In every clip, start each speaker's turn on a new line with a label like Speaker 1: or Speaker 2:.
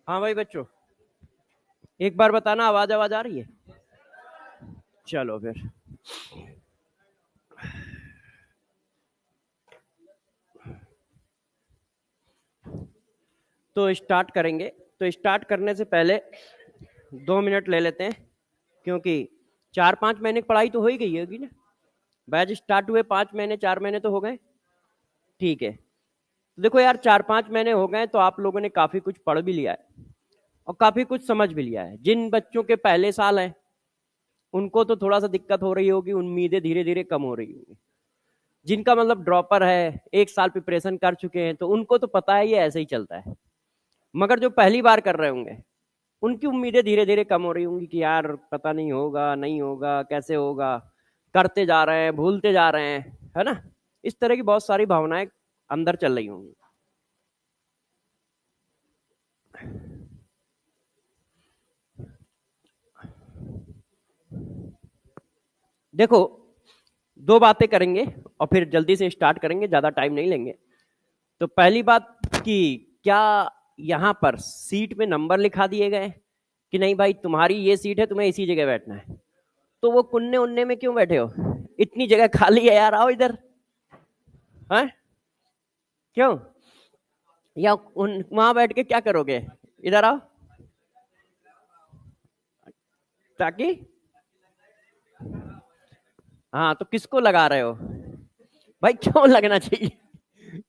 Speaker 1: हाँ भाई बच्चों, एक बार बताना आवाज आवाज आ रही है। चलो फिर। तो स्टार्ट करेंगे। तो स्टार्ट करने से पहले 2 मिनट ले लेते हैं, क्योंकि 4-5 महीने की पढ़ाई तो हो ही गई होगी ना। बैच स्टार्ट हुए 5 महीने 4 महीने तो हो गए। ठीक है, तो देखो यार, 4-5 महीने हो गए तो आप लोगों ने काफी कुछ पढ़ भी लिया है और काफी कुछ समझ भी लिया है। जिन बच्चों के पहले साल हैं उनको तो थोड़ा सा दिक्कत हो रही होगी, उम्मीदें धीरे धीरे कम हो रही होंगी। जिनका मतलब ड्रॉपर है, 1 साल प्रिपरेशन कर चुके हैं, तो उनको तो पता है ये ऐसे ही चलता है। मगर जो पहली बार कर रहे होंगे उनकी उम्मीदें धीरे धीरे कम हो रही होंगी कि यार पता नहीं होगा नहीं होगा, कैसे होगा, करते जा रहे हैं भूलते जा रहे हैं, है ना। इस तरह की बहुत सारी भावनाएं अंदर चल रही होंगी। देखो, दो बातें करेंगे और फिर जल्दी से स्टार्ट करेंगे, ज्यादा टाइम नहीं लेंगे। तो पहली बात कि क्या यहाँ पर सीट में नंबर लिखा दिए गए कि नहीं भाई तुम्हारी ये सीट है, तुम्हें इसी जगह बैठना है। तो वो कुन्ने उन्ने में क्यों बैठे हो? इतनी जगह खाली है यार, आओ इधर। हैं? क्यों? या उन वहां बैठ के क्या करोगे? इधर आओ। ताकि हाँ, तो किसको लगा रहे हो भाई? क्यों लगना चाहिए?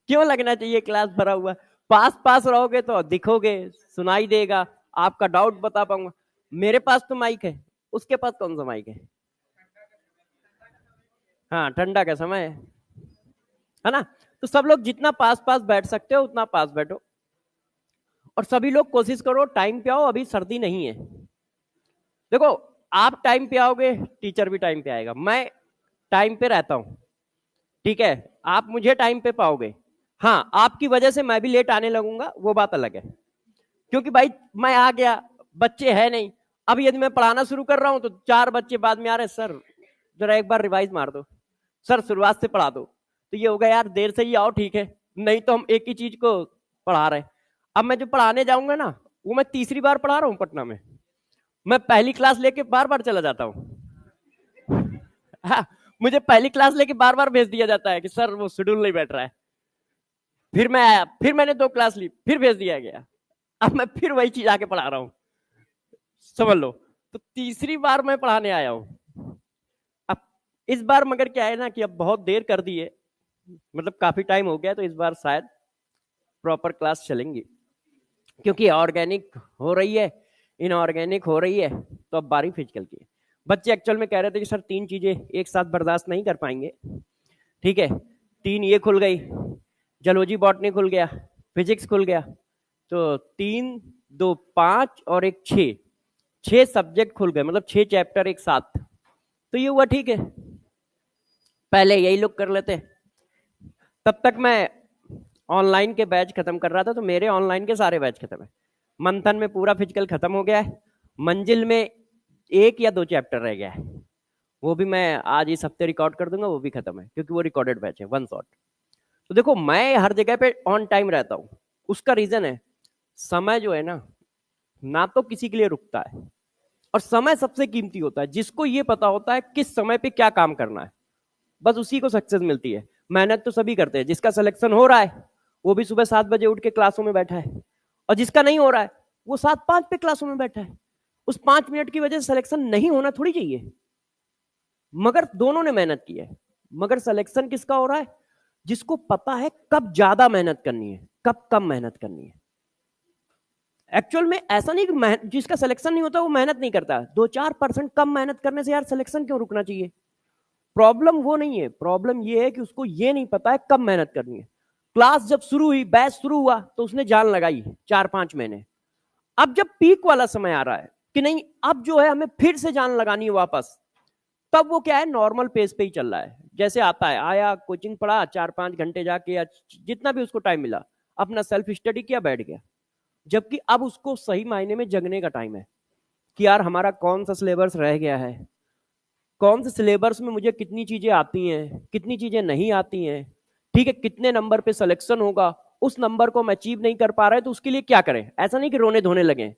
Speaker 1: क्यों लगना चाहिए? क्लास भरा हुआ। पास पास रहोगे तो दिखोगे, सुनाई देगा, आपका डाउट बता पाऊंगा। मेरे पास तो माइक है, उसके पास कौन सा माइक है? हाँ, ठंडा का समय है ना। तो सब लोग जितना पास पास बैठ सकते हो उतना पास बैठो, और सभी लोग कोशिश करो टाइम पे आओ, अभी सर्दी नहीं है। देखो, आप टाइम पे आओगे, टीचर भी टाइम पे आएगा। मैं टाइम पे रहता हूँ, ठीक है। आप मुझे टाइम पे पाओगे। हाँ, आपकी वजह से मैं भी लेट आने लगूंगा, वो बात अलग है। क्योंकि भाई मैं आ गया, बच्चे है नहीं। अब यदि मैं पढ़ाना शुरू कर रहा हूं तो 4 बच्चे बाद में आ रहे, सर जरा एक बार रिवाइज मार दो, सर शुरुआत से पढ़ा दो। तो ये होगा यार, देर से ही आओ ठीक है, नहीं तो हम एक ही चीज को पढ़ा रहे हैं। अब मैं जो पढ़ाने जाऊंगा ना, वो मैं तीसरी बार पढ़ा रहा हूँ पटना में। मैं पहली क्लास लेके बार बार चला जाता हूँ। हाँ, मुझे पहली क्लास लेके बार बार भेज दिया जाता है कि सर वो शेड्यूल नहीं बैठ रहा है। फिर मैं आया, फिर मैंने 2 क्लास ली, फिर भेज दिया गया। अब मैं फिर वही चीज आके पढ़ा रहा हूँ, समझ लो। तो तीसरी बार मैं पढ़ाने आया हूँ। अब इस बार मगर क्या है ना कि अब बहुत देर कर दी है, मतलब काफी टाइम हो गया, तो इस बार शायद प्रॉपर क्लास चलेंगी। क्योंकि ऑर्गेनिक हो रही है, इनऑर्गेनिक हो रही है, तो अब बारी फिजिकल की है। बच्चे एक्चुअल में कह रहे थे कि सर 3 चीजें एक साथ बर्दाश्त नहीं कर पाएंगे। ठीक है, 3 ये खुल गई, जूलॉजी बॉटनी खुल गया, फिजिक्स खुल गया। तो 3 2 5 और एक 6, 6 सब्जेक्ट खुल गए, मतलब 6 चैप्टर एक साथ। तो ये हुआ ठीक है, पहले यही लोग कर लेते। तब तक मैं ऑनलाइन के बैच खत्म कर रहा था, तो मेरे ऑनलाइन के सारे बैच खत्म है। मंथन में पूरा फिजिकल खत्म हो गया है। मंजिल में 1 या 2 चैप्टर रह गया है, वो भी मैं आज इस हफ्ते रिकॉर्ड कर दूंगा, वो भी खत्म है क्योंकि वो रिकॉर्डेड बैच है 1 शॉट। तो देखो, मैं हर जगह पे ऑन टाइम रहता हूँ। उसका रीजन है, समय जो है ना, ना तो किसी के लिए रुकता है, और समय सबसे कीमती होता है। जिसको ये पता होता है किस समय पे क्या काम करना है, बस उसी को सक्सेस मिलती है। मेहनत तो सभी करते हैं, जिसका सिलेक्शन हो रहा है वो भी सुबह 7 बजे उठ के क्लासों में बैठा है, और जिसका नहीं हो रहा है वो 7-5 पे क्लासों में बैठा है। उस 5 मिनट की वजह से सिलेक्शन नहीं होना थोड़ी चाहिए, मगर दोनों ने मेहनत की है। मगर सिलेक्शन किसका हो रहा है? जिसको पता है कब ज्यादा मेहनत करनी है, कब कम मेहनत करनी है। एक्चुअल में ऐसा नहीं कि जिसका सिलेक्शन नहीं होता वो मेहनत नहीं करता। 2-4% कम मेहनत करने से यार सिलेक्शन क्यों रुकना चाहिए? प्रॉब्लम वो नहीं है, प्रॉब्लम ये है कि उसको ये नहीं पता है कब मेहनत करनी है। क्लास जब शुरू हुई, बैच शुरू हुआ, तो उसने जान लगाई 4-5 महीने। अब जब पीक वाला समय आ रहा है कि नहीं, अब जो है हमें फिर से जान लगानी है वापस, तब वो क्या है, नॉर्मल पेस पे ही चल रहा है। जैसे आता है, आया, कोचिंग पढ़ा 4-5 घंटे जाके, या जितना भी उसको टाइम मिला, अपना सेल्फ स्टडी किया, बैठ गया। जबकि अब उसको सही मायने में जगने का टाइम है कि यार हमारा कौन सा सिलेबस रह गया है, कौन से सिलेबस में मुझे कितनी चीजें आती हैं, कितनी चीजें नहीं आती हैं, ठीक है, कितने नंबर पे सिलेक्शन होगा, उस नंबर को हम अचीव नहीं कर पा रहे तो उसके लिए क्या करें? ऐसा नहीं कि रोने धोने लगे,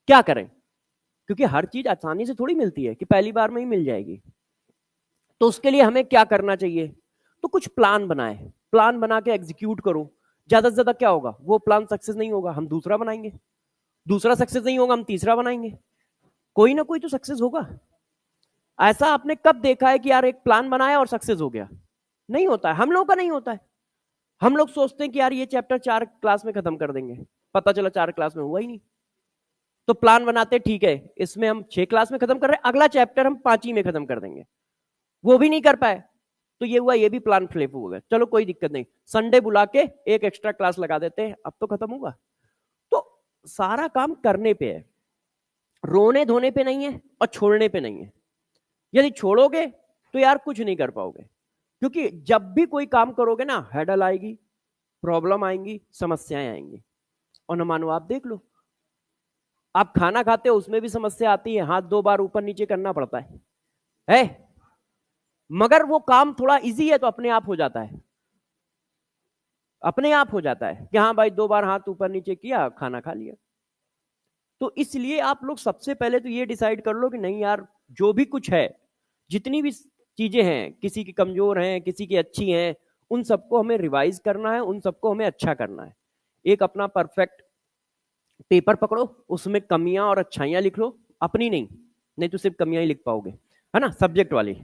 Speaker 1: क्या करें? क्योंकि हर चीज आसानी से थोड़ी मिलती है कि पहली बार में ही मिल जाएगी। तो उसके लिए हमें क्या करना चाहिए? तो कुछ प्लान बनाए, प्लान बना के एग्जीक्यूट करो। ज्यादा से ज्यादा क्या होगा? वो प्लान सक्सेस नहीं होगा, हम दूसरा बनाएंगे, दूसरा सक्सेस नहीं होगा, हम तीसरा बनाएंगे, कोई ना कोई तो सक्सेस होगा। ऐसा आपने कब देखा है कि यार एक प्लान बनाया और सक्सेस हो गया? नहीं होता है, हम लोगों का नहीं होता है। हम लोग सोचते हैं कि यार ये चैप्टर 4 क्लास में खत्म कर देंगे, पता चला 4 क्लास में हुआ ही नहीं। तो प्लान बनाते ठीक है, इसमें हम 6 क्लास में खत्म कर रहे हैं, अगला चैप्टर हम 5 ही में खत्म कर देंगे, वो भी नहीं कर पाए, तो ये हुआ, ये भी प्लान फ्लिप हो गया। चलो कोई दिक्कत नहीं, संडे बुला के एक एक्स्ट्रा क्लास लगा देते हैं, अब तो खत्म होगा। तो सारा काम करने पे है, रोने धोने पे नहीं है और छोड़ने पे नहीं है। यदि छोड़ोगे तो यार कुछ नहीं कर पाओगे, क्योंकि जब भी कोई काम करोगे ना, हैडल आएगी, प्रॉब्लम आएंगी, समस्याएं आएंगी। और न मानो आप देख लो, आप खाना खाते हो उसमें भी समस्या आती है, हाथ 2 बार ऊपर नीचे करना पड़ता है? मगर वो काम थोड़ा इजी है तो अपने आप हो जाता है, अपने आप हो जाता है कि हाँ भाई 2 बार हाथ ऊपर नीचे किया, खाना खा लिया। तो इसलिए आप लोग सबसे पहले तो ये डिसाइड कर लो कि नहीं यार, जो भी कुछ है, जितनी भी चीजें हैं, किसी की कमजोर हैं, किसी की अच्छी हैं, उन सबको हमें रिवाइज करना है, उन सबको हमें अच्छा करना है। एक अपना परफेक्ट पेपर पकड़ो, उसमें कमियां और अच्छाइयां लिख लो, अपनी नहीं, नहीं तो सिर्फ कमियां ही लिख पाओगे, है ना? सब्जेक्ट वाली,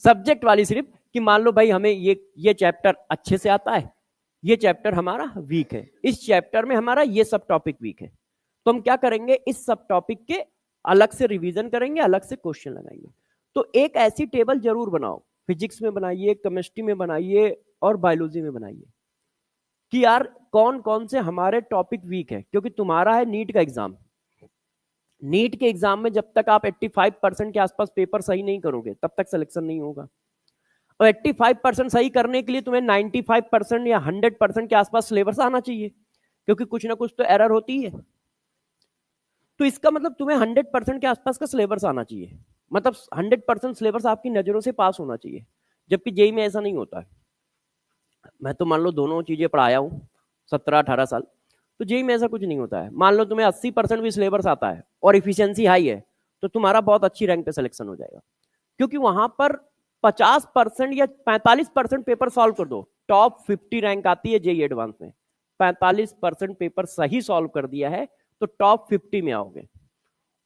Speaker 1: सब्जेक्ट वाली सिर्फ, कि मान लो भाई हमें ये चैप्टर अच्छे से आता है, ये चैप्टर हमारा वीक है, इस चैप्टर में हमारा ये सब टॉपिक वीक है, तो हम क्या करेंगे, इस सब टॉपिक के अलग से रिवीजन करेंगे, अलग से क्वेश्चन लगाएंगे। तो एक ऐसी टेबल जरूर बनाओ, फिजिक्स में बनाइए, केमिस्ट्री में बनाइए और बायोलॉजी में बनाइए, कि यार कौन कौन से हमारे टॉपिक वीक है। क्योंकि तुम्हारा है नीट का एग्जाम, नीट के एग्जाम में जब तक आप 85% के आसपास पेपर सही नहीं करोगे, तब तक सिलेक्शन नहीं होगा। और 85% सही करने के लिए तुम्हें 95% या 100% के आसपास सिलेबस आना चाहिए, क्योंकि कुछ ना कुछ तो एरर होती है। तो इसका मतलब तुम्हें 100% के आसपास का सिलेबस आना चाहिए, मतलब 100% सिलेबस आपकी नजरों से पास होना चाहिए। जबकि जेई में ऐसा नहीं होता है। मैं तो मान लो दोनों चीजें पढ़ाया हूँ 17-18 साल, तो जेई में ऐसा कुछ नहीं होता है। मान लो तुम्हें 80% भी सिलेबस आता है और इफिशियंसी हाई है, तो तुम्हारा बहुत अच्छी रैंक पे सिलेक्शन हो जाएगा, क्योंकि वहां पर 50% या 45% पेपर सॉल्व कर दो, टॉप 50 रैंक आती है जेई एडवांस में। 45% पेपर सही सॉल्व कर दिया है तो टॉप 50 में आओगे,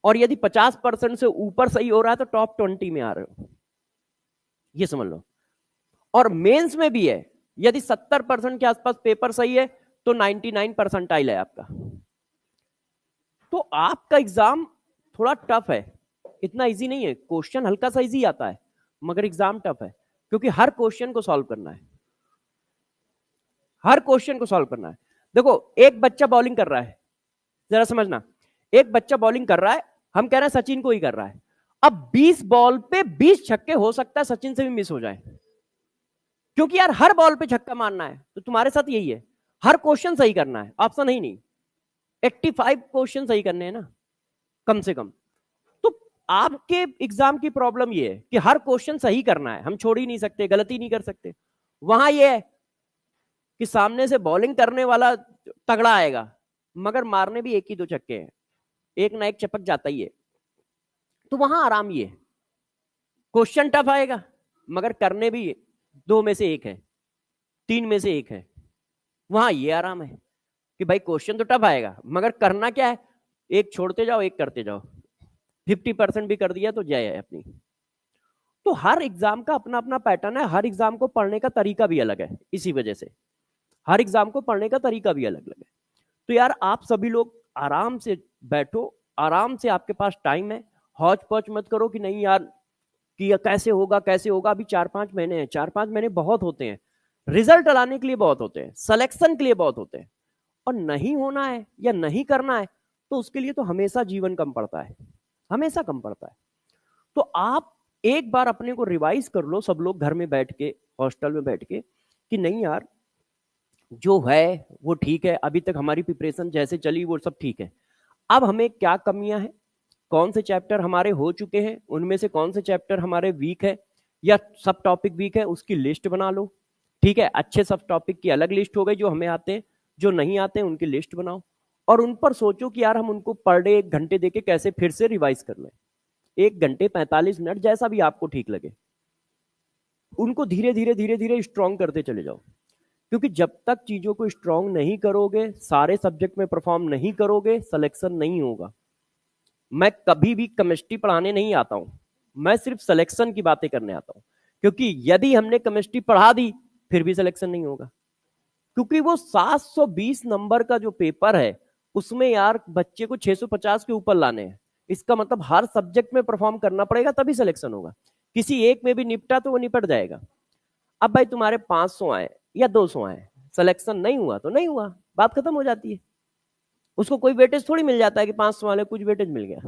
Speaker 1: और यदि 50% से ऊपर सही हो रहा है तो टॉप 20 में आ रहे हो, ये समझ लो। और मेंस में भी है, यदि 70% के आसपास पेपर सही है तो 99 परसेंटाइल है आपका। तो आपका एग्जाम थोड़ा टफ है, इतना इजी नहीं है, क्वेश्चन हल्का सा इजी आता है, मगर एग्जाम टफ है, क्योंकि हर क्वेश्चन को सॉल्व करना है, हर क्वेश्चन को सॉल्व करना है। देखो एक बच्चा बॉलिंग कर रहा है, जरा समझना, एक बच्चा बॉलिंग कर रहा है, हम कह रहे हैं सचिन को ही कर रहा है, अब 20 बॉल पे 20 छक्के, हो सकता है सचिन से भी मिस हो जाए, क्योंकि यार हर बॉल पे छक्का मारना है। तो तुम्हारे साथ यही है, हर क्वेश्चन सही करना है, ऑप्शन ही नहीं, 85 क्वेश्चन सही करने हैं ना कम से कम। तो आपके एग्जाम की प्रॉब्लम ये है कि हर क्वेश्चन सही करना है, हम छोड़ ही नहीं सकते, गलती नहीं कर सकते। वहां ये है कि सामने से बॉलिंग करने वाला तगड़ा आएगा, मगर मारने भी एक ही 2 छक्के हैं, एक ना एक चपक जाता ही है। तो वहां आराम ये है, क्वेश्चन टफ आएगा मगर करने भी 2 में से 1 है, 3 में से 1 है। वहां ये आराम है कि भाई क्वेश्चन तो टफ आएगा मगर करना क्या है, एक छोड़ते जाओ एक करते जाओ, 50% भी कर दिया तो जय है अपनी। तो हर एग्जाम का अपना अपना पैटर्न है, हर एग्जाम को पढ़ने का तरीका भी अलग है, इसी वजह से हर एग्जाम को पढ़ने का तरीका भी अलग अलग है। तो यार आप सभी लोग आराम से बैठो, आराम से, आपके पास टाइम है, हौच पौच मत करो कि नहीं यार कि कैसे होगा कैसे होगा। अभी 4-5 महीने हैं, 4-5 महीने बहुत होते हैं, रिजल्ट लाने के लिए बहुत होते हैं, सिलेक्शन के लिए बहुत होते हैं। और नहीं होना है या नहीं करना है तो उसके लिए तो हमेशा जीवन कम पड़ता है, हमेशा कम पड़ता है। तो आप एक बार अपने को रिवाइज कर लो, सब लोग घर में बैठ के, हॉस्टल में बैठ के, कि नहीं यार जो है वो ठीक है, अभी तक हमारी प्रिपरेशन जैसे चली वो सब ठीक है, अब हमें क्या कमियां हैं, कौन से चैप्टर हमारे हो चुके हैं, उनमें से कौन से चैप्टर हमारे वीक है या सब टॉपिक वीक है, उसकी लिस्ट बना लो। ठीक है, अच्छे सब टॉपिक की अलग लिस्ट हो गई जो हमें आते हैं, जो नहीं आते हैं उनकी लिस्ट बनाओ और उन पर सोचो कि यार हम उनको पर डे 1 घंटे देके कैसे फिर से रिवाइज कर लें। 1 घंटे 45 मिनट जैसा भी आपको ठीक लगे, उनको धीरे धीरे धीरे धीरे स्ट्रॉन्ग करते चले जाओ। क्योंकि जब तक चीजों को स्ट्रॉन्ग नहीं करोगे, सारे सब्जेक्ट में परफॉर्म नहीं करोगे, सिलेक्शन नहीं होगा। मैं कभी भी केमिस्ट्री पढ़ाने नहीं आता हूं, मैं सिर्फ सिलेक्शन की बातें करने आता हूं। क्योंकि यदि हमने केमिस्ट्री पढ़ा दी फिर भी सिलेक्शन नहीं होगा। क्योंकि वो 720 नंबर का जो पेपर है उसमें यार बच्चे को 650 के ऊपर लाने हैं। इसका मतलब हर सब्जेक्ट में परफॉर्म करना पड़ेगा तभी सिलेक्शन होगा। किसी एक में भी निपटा तो वो निपट जाएगा। अब भाई तुम्हारे 500 आए या 200 आए, सिलेक्शन नहीं हुआ तो नहीं हुआ, बात खत्म हो जाती है। उसको कोई वेटेज थोड़ी मिल जाता है कि 500 वाले कुछ वेटेज मिल गया।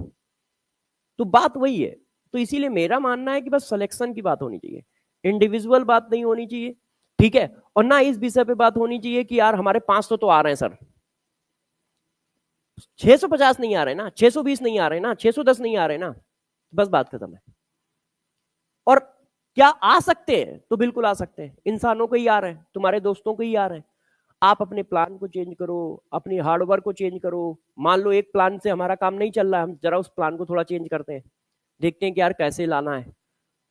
Speaker 1: तो बात वही है। तो इसीलिए मेरा मानना है कि बस सिलेक्शन की बात होनी चाहिए, इंडिविजुअल बात नहीं होनी चाहिए, ठीक है। और ना इस विषय पे बात होनी चाहिए कि यार हमारे 500 तो आ रहे हैं सर, 650 नहीं आ रहे ना, 620 नहीं आ रहे ना, 610 नहीं आ रहे ना, बस बात खत्म है। और क्या आ सकते हैं? तो बिल्कुल आ सकते हैं, इंसानों को ही आ रहे हैं, तुम्हारे दोस्तों को ही आ रहे हैं। आप अपने प्लान को चेंज करो, अपनी हार्डवर्क को चेंज करो। मान लो एक प्लान से हमारा काम नहीं चल रहा है, हम जरा उस प्लान को थोड़ा चेंज करते हैं, देखते हैं कि यार कैसे लाना है,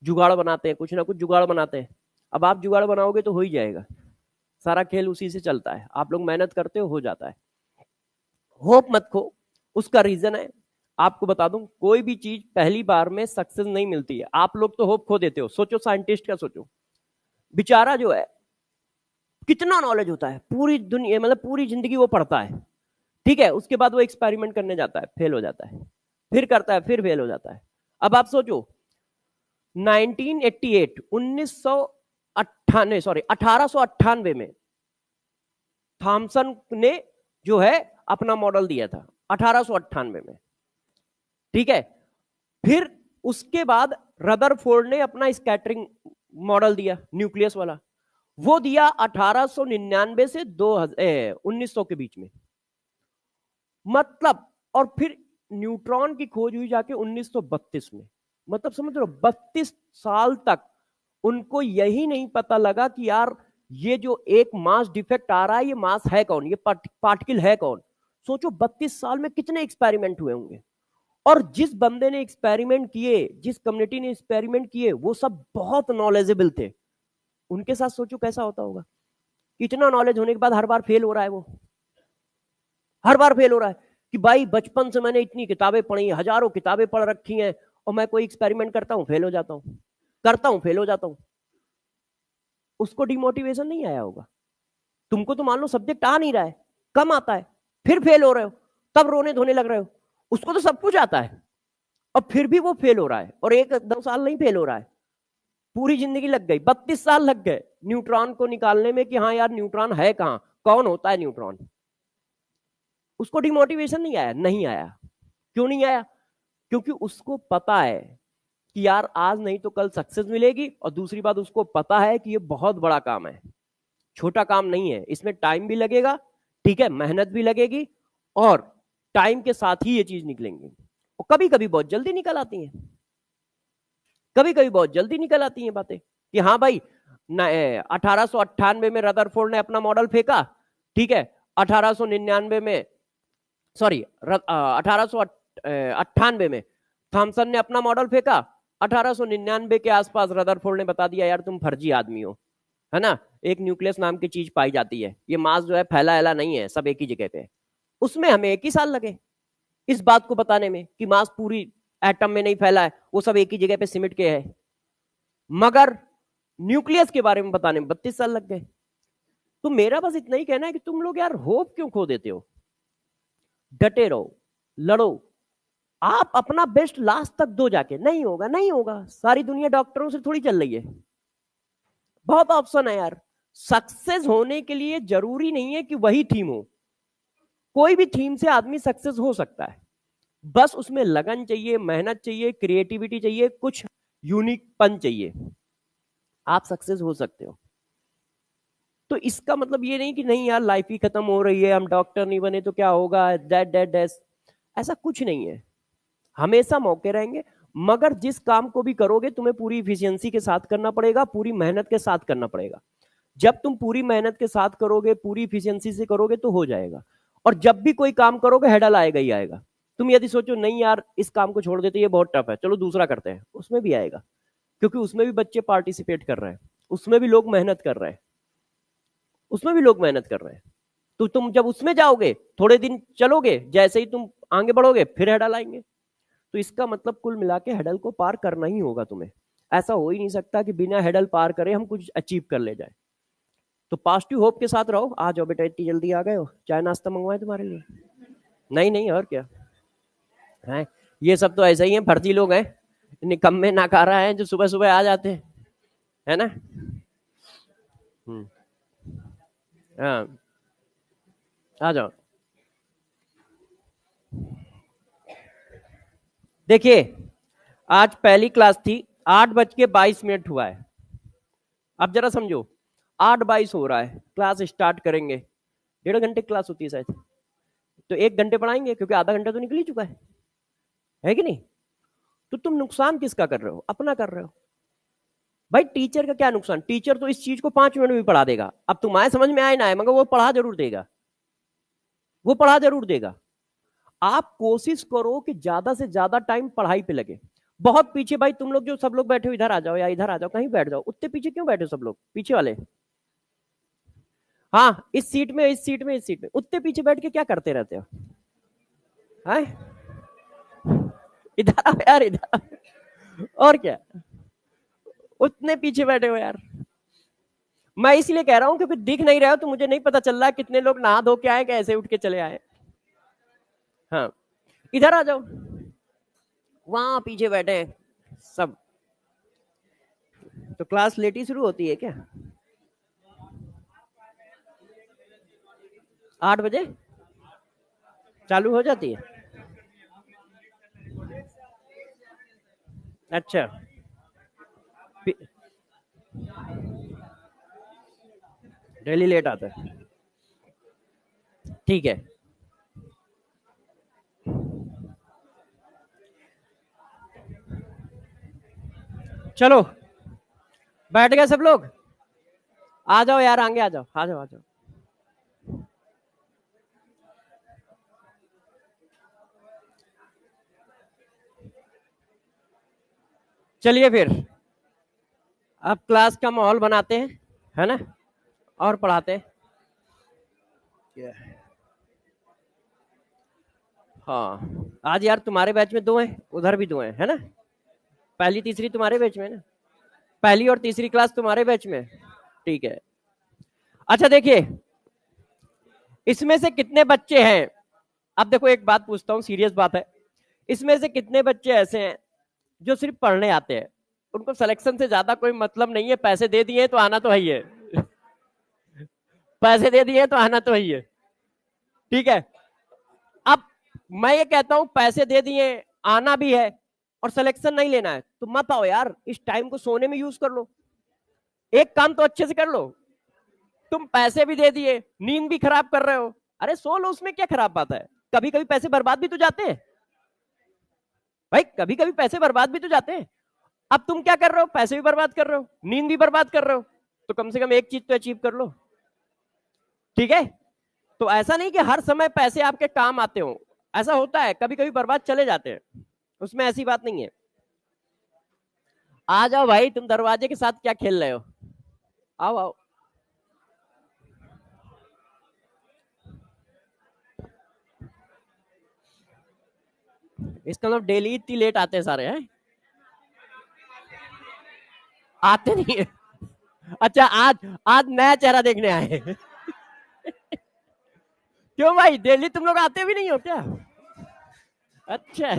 Speaker 1: जुगाड़ बनाते हैं, कुछ ना कुछ जुगाड़ बनाते हैं। अब आप जुगाड़ बनाओगे तो हो ही जाएगा, सारा खेल उसी से चलता है। आप लोग मेहनत करते हो जाता है। होप मत खो, उसका रीजन है, आपको बता दूं, कोई भी चीज पहली बार में सक्सेस नहीं मिलती है। आप लोग तो होप खो देते हो। सोचो साइंटिस्ट का, सोचो बेचारा जो है कितना नॉलेज होता है, पूरी दुनिया मतलब पूरी जिंदगी वो पढ़ता है, ठीक है। उसके बाद वो एक्सपेरिमेंट करने जाता है, फेल हो जाता है, फिर करता है, फिर फेल हो जाता है। अब आप सोचो 1988 1898 में थॉमसन ने जो है अपना मॉडल दिया था 1898 में, ठीक है। फिर उसके बाद रदरफोर्ड ने अपना स्कैटरिंग मॉडल दिया, न्यूक्लियस वाला, वो दिया 1899 से 1900 के बीच में, मतलब। और फिर न्यूट्रॉन की खोज हुई जाके 1932 में। मतलब समझ लो 32 साल तक उनको यही नहीं पता लगा कि यार ये जो एक मास डिफेक्ट आ रहा है, ये मास है कौन, ये पार्टिकल है कौन। सोचो 32 साल में कितने एक्सपेरिमेंट हुए होंगे। और जिस बंदे ने एक्सपेरिमेंट किए, जिस कम्युनिटी ने एक्सपेरिमेंट किए, वो सब बहुत नॉलेजेबल थे। उनके साथ सोचो कैसा होता होगा। इतना नॉलेज होने के बाद हर बार फेल हो रहा है, वो हर बार फेल हो रहा है कि भाई बचपन से मैंने इतनी किताबें पढ़ी, हजारों किताबें पढ़ रखी हैं, और मैं कोई एक्सपेरिमेंट करता हूं फेल हो जाता हूं, करता हूं फेल हो जाता हूं। उसको डिमोटिवेशन नहीं आया होगा। तुमको तो मान लो सब्जेक्ट आ नहीं रहा है, कम आता है, फिर फेल हो रहे हो, तब रोने धोने लग रहे हो। उसको तो सब कुछ आता है और फिर भी वो फेल हो रहा है। और 1-2 साल नहीं फेल हो रहा है, पूरी जिंदगी लग गई, 32 साल लग गए न्यूट्रॉन को निकालने में कि हाँ यार न्यूट्रॉन है कहां, कौन होता है न्यूट्रॉन। उसको डिमोटिवेशन नहीं आया, नहीं आया। क्यों नहीं आया? क्योंकि उसको पता है कि यार आज नहीं तो कल सक्सेस मिलेगी। और दूसरी बात, उसको पता है कि ये बहुत बड़ा काम है, छोटा काम नहीं है, इसमें टाइम भी लगेगा, ठीक है, मेहनत भी लगेगी, और टाइम के साथ ही ये चीज निकलेंगी। और कभी कभी बहुत जल्दी निकल आती हैं, कभी कभी बहुत जल्दी निकल आती हैं बातें कि हाँ भाई 1898 में रदरफोर्ड ने अपना मॉडल फेंका, ठीक है। 1899 में, सॉरी 1898 में थॉमसन ने अपना मॉडल फेंका, 1899 के आसपास रदरफोर्ड ने बता दिया यार तुम फर्जी आदमी हो, है ना, एक न्यूक्लियस नाम की चीज पाई जाती है, ये मास जो है फैला एला नहीं है, सब एक ही जगह पे। उसमें हमें 1 ही साल लगे इस बात को बताने में कि मास पूरी एटम में नहीं फैला है, वो सब एक ही जगह पे सिमट के है। मगर न्यूक्लियस के बारे में बताने में 32 साल लग गए। तो मेरा बस इतना ही कहना है कि तुम लोग यार होप क्यों खो देते हो? डटे रहो, लड़ो, आप अपना बेस्ट लास्ट तक दो जाके। नहीं होगा, नहीं होगा, सारी दुनिया डॉक्टरों से थोड़ी चल रही है, बहुत ऑप्शन है यार। सक्सेस होने के लिए जरूरी नहीं है कि वही थीम हो, कोई भी थीम से आदमी सक्सेस हो सकता है। बस उसमें लगन चाहिए, मेहनत चाहिए, क्रिएटिविटी चाहिए, कुछ यूनिकपन चाहिए, आप सक्सेस हो सकते हो। तो इसका मतलब ये नहीं कि नहीं यार लाइफ ही खत्म हो रही है, हम डॉक्टर नहीं बने तो क्या होगा, दैट दैट दैट, ऐसा कुछ नहीं है। हमेशा मौके रहेंगे, मगर जिस काम को भी करोगे तुम्हें पूरी इफिशियंसी के साथ करना पड़ेगा, पूरी मेहनत के साथ करना पड़ेगा। जब तुम पूरी मेहनत के साथ करोगे, पूरी इफिशियंसी से करोगे तो हो जाएगा। और जब भी कोई काम करोगे हेडल आएगा ही आएगा। तुम यदि सोचो नहीं यार इस काम को छोड़ देते ये बहुत टफ है, चलो दूसरा करते हैं, उसमें भी आएगा, क्योंकि उसमें भी बच्चे पार्टिसिपेट कर रहे हैं, उसमें भी लोग मेहनत कर रहे हैं, उसमें भी लोग मेहनत कर रहे हैं। तो तुम जब उसमें जाओगे, थोड़े दिन चलोगे, जैसे ही तुम आगे बढ़ोगे फिर हेडल आएंगे। तो इसका मतलब कुल मिला के हेडल को पार करना ही होगा तुम्हें। ऐसा हो ही नहीं सकता कि बिना हेडल पार करे हम कुछ अचीव कर ले जाए। तो पॉजिटिव होप के साथ रहो। आ जाओ बेटा, इतनी जल्दी आ गए हो, चाय नाश्ता मंगवाए तुम्हारे लिए? नहीं नहीं, और क्या है, ये सब तो ऐसे ही है, फर्जी लोग हैं, निकम्मे नाकारा हैं जो सुबह सुबह आ जाते हैं, है ना। हम्म, हाँ, आ जाओ। देखिए, आज पहली क्लास थी, 8:22 हुआ है। अब जरा समझो, 8:22 हो रहा है, क्लास स्टार्ट करेंगे, 1.5 घंटे क्लास होती है शायद, तो 1 घंटे पढ़ाएंगे, क्योंकि आधा घंटा तो निकल ही चुका है कि नहीं। तो तुम नुकसान किसका कर रहे हो? अपना कर रहे हो। भाई टीचर का क्या नुकसान, टीचर तो इस चीज को 5 मिनट में भी पढ़ा देगा। अब तुम्हारे समझ में आए ना आए, मगर वो पढ़ा जरूर देगा, वो पढ़ा जरूर देगा। आप कोशिश करो कि ज्यादा से ज्यादा टाइम पढ़ाई पे लगे। बहुत पीछे भाई तुम लोग जो सब लोग बैठे हो, इधर आ जाओ या इधर आ जाओ, कहीं बैठ जाओ, उतने पीछे क्यों बैठे हो सब लोग, पीछे वाले? हाँ, इस सीट में, इस सीट में, इस सीट में, उतने पीछे बैठ के क्या करते रहते हो? हैं? इधर आओ यार, इधर आओ। और क्या, उतने पीछे बैठे हो यार। मैं इसलिए कह रहा हूं क्योंकि दिख नहीं रहे हो, तो मुझे नहीं पता चल रहा कितने लोग नहा धो के आए, कैसे उठ के चले आए। हाँ, इधर आ जाओ, वहां पीछे बैठे हैं सब। तो क्लास लेट ही शुरू होती है क्या? 8 बजे चालू हो जाती है? अच्छा, डेली लेट आता है, ठीक है। चलो, बैठ गए सब लोग? आ जाओ यार, आगे आ जाओ, आ जाओ, आ जाओ। चलिए फिर अब क्लास का माहौल बनाते हैं, है ना, और पढ़ाते हैं। हाँ, आज यार तुम्हारे बैच में 2 हैं, उधर भी 2 हैं, है ना। पहली तीसरी तुम्हारे बैच में है ना, पहली और तीसरी क्लास तुम्हारे बैच में, ठीक है। अच्छा देखिए, इसमें से कितने बच्चे हैं, अब देखो एक बात पूछता हूँ, सीरियस बात है, इसमें से कितने बच्चे ऐसे हैं जो सिर्फ पढ़ने आते हैं, उनको सिलेक्शन से ज्यादा कोई मतलब नहीं है, पैसे दे दिए तो आना तो है ही है, पैसे दे दिए तो आना तो है ही है, ठीक है। अब मैं ये कहता हूं पैसे दे दिए, आना भी है, और सिलेक्शन नहीं लेना है, तो मत आओ यार, इस टाइम को सोने में यूज कर लो, एक काम तो अच्छे से कर लो। तुम पैसे भी दे दिए, नींद भी खराब कर रहे हो, अरे सो लो, उसमें क्या खराब बात है? कभी कभी पैसे बर्बाद भी तो जाते हैं भाई, कभी कभी पैसे बर्बाद भी तो जाते हैं। अब तुम क्या कर रहे हो, पैसे भी बर्बाद कर रहे हो, नींद भी बर्बाद कर रहे हो, तो कम से कम एक चीज तो अचीव कर लो, ठीक है। तो ऐसा नहीं कि हर समय पैसे आपके काम आते हो, ऐसा होता है कभी कभी बर्बाद चले जाते हैं, उसमें ऐसी बात नहीं है। आ जाओ भाई, तुम दरवाजे के साथ क्या खेल रहे हो, आओ आओ। इसका मतलब डेली इतनी लेट आते हैं सारे, हैं आते नहीं है। अच्छा, आज आज नया चेहरा देखने आए। क्यों भाई, डेली तुम लोग आते भी नहीं हो क्या? अच्छा,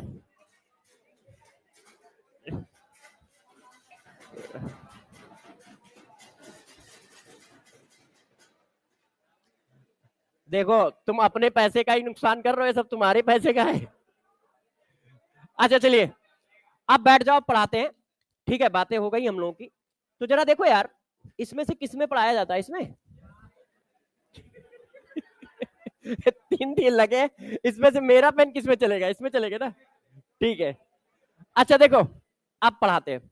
Speaker 1: देखो तुम अपने पैसे का ही नुकसान कर रहे हो, ये सब तुम्हारे पैसे का है। अच्छा चलिए, अब बैठ जाओ, पढ़ाते हैं, ठीक है। बातें हो गई हम लोगों की, तो जरा देखो यार, इसमें से किस में पढ़ाया जाता है, इसमें? 3 3 लगे, इसमें से मेरा पेन किस में चलेगा, इसमें चलेगा ना, ठीक है। अच्छा देखो, अब पढ़ाते हैं।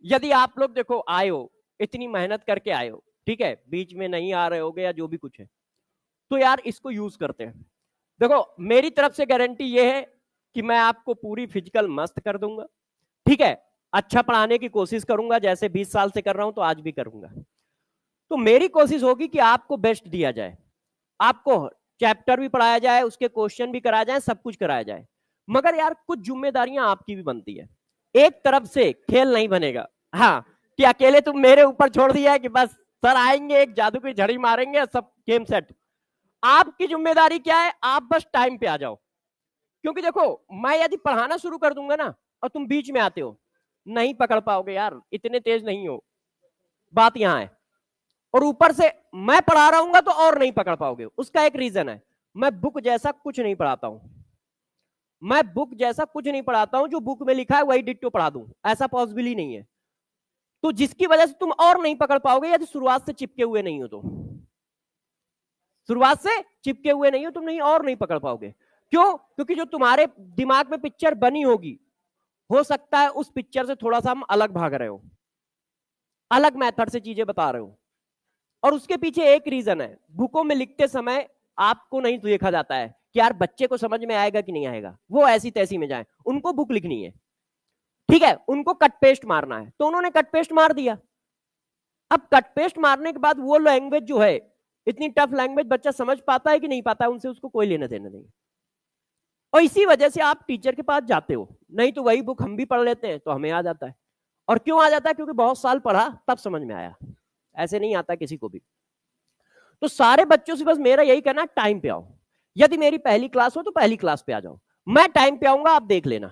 Speaker 1: यदि आप लोग देखो आए हो, इतनी मेहनत करके आए हो, ठीक है, बीच में नहीं आ रहे होगे या जो भी कुछ है, तो यार इसको यूज करते हैं। देखो मेरी तरफ से गारंटी ये है कि मैं आपको पूरी फिजिकल मस्त कर दूंगा, ठीक है, अच्छा पढ़ाने की कोशिश करूंगा, जैसे 20 साल से कर रहा हूं तो आज भी करूंगा। तो मेरी कोशिश होगी कि आपको बेस्ट दिया जाए, आपको चैप्टर भी पढ़ाया जाए, उसके क्वेश्चन भी कराया जाए, सब कुछ कराया जाए। मगर यार कुछ जिम्मेदारियां आपकी भी बनती है, एक तरफ से खेल नहीं बनेगा। हाँ, कि अकेले तुम मेरे ऊपर छोड़ दिया है कि बस सर आएंगे एक जादू की झड़ी मारेंगे सब गेम सेट। आपकी जिम्मेदारी क्या है, आप बस टाइम पे आ जाओ। क्योंकि देखो मैं यदि पढ़ाना शुरू कर दूंगा ना और तुम बीच में आते हो, नहीं पकड़ पाओगे यार, इतने तेज नहीं हो, बात यहां है। और ऊपर से मैं पढ़ा रहा हूं तो और नहीं पकड़ पाओगे, उसका एक रीजन है, मैं बुक जैसा कुछ नहीं पढ़ाता हूं। मैं बुक जैसा कुछ नहीं पढ़ाता हूं, जो बुक में लिखा है वही डिट्टो पढ़ा दूं, ऐसा पॉसिबल ही नहीं है। तो जिसकी वजह से तुम और नहीं पकड़ पाओगे यदि शुरुआत से चिपके हुए नहीं हो, तो शुरुआत से चिपके हुए नहीं हो तुम, नहीं और नहीं पकड़ पाओगे। क्यों? क्योंकि जो तुम्हारे दिमाग में पिक्चर बनी होगी, हो सकता है उस पिक्चर से थोड़ा सा हम अलग भाग रहे हो, अलग मेथड से चीजें बता रहे हो। और उसके पीछे एक रीजन है, बुकों में लिखते समय आपको नहीं देखा जाता है कि यार बच्चे को समझ में आएगा कि नहीं आएगा, वो ऐसी तैसी में जाए, उनको बुक लिखनी है, ठीक है, उनको कट पेस्ट मारना है, तो उन्होंने कट पेस्ट मार दिया। अब कट पेस्ट मारने के बाद वो लैंग्वेज जो है, इतनी टफ लैंग्वेज बच्चा समझ पाता है कि नहीं पाता है, उनसे उसको कोई लेना देना नहीं। और इसी वजह से आप टीचर के पास जाते हो, नहीं तो वही बुक हम भी पढ़ लेते हैं तो हमें आ जाता है। और क्यों आ जाता है? क्योंकि बहुत साल पढ़ा तब समझ में आया, ऐसे नहीं आता किसी को भी। तो सारे बच्चों से बस मेरा यही कहना, टाइम पे आओ। यदि मेरी पहली क्लास हो तो पहली क्लास पे आ जाओ, मैं टाइम पे आऊंगा, आप देख लेना।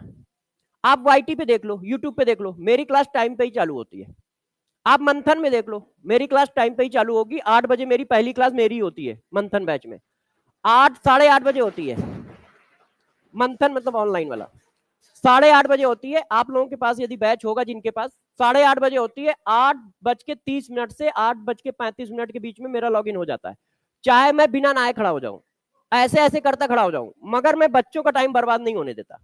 Speaker 1: आप वाईटी पे देख लो, यूट्यूब पे देख लो, मेरी क्लास टाइम पे ही चालू होती है। आप मंथन में देख लो, मेरी क्लास टाइम पे ही चालू होगी, 8 बजे मेरी पहली क्लास मेरी होती है मंथन बैच में, 8 साढ़े 8 बजे होती है मंथन, मतलब ऑनलाइन वाला 8:30 बजे होती है। आप लोगों के पास यदि बैच होगा जिनके पास, 8:30 बजे होती है, 8:30 से 8:35 के बीच में मेरा लॉगिन हो जाता है, चाहे मैं बिना नहाए खड़ा हो जाऊं, ऐसे ऐसे करता खड़ा हो जाऊं, मगर मैं बच्चों का टाइम बर्बाद नहीं होने देता।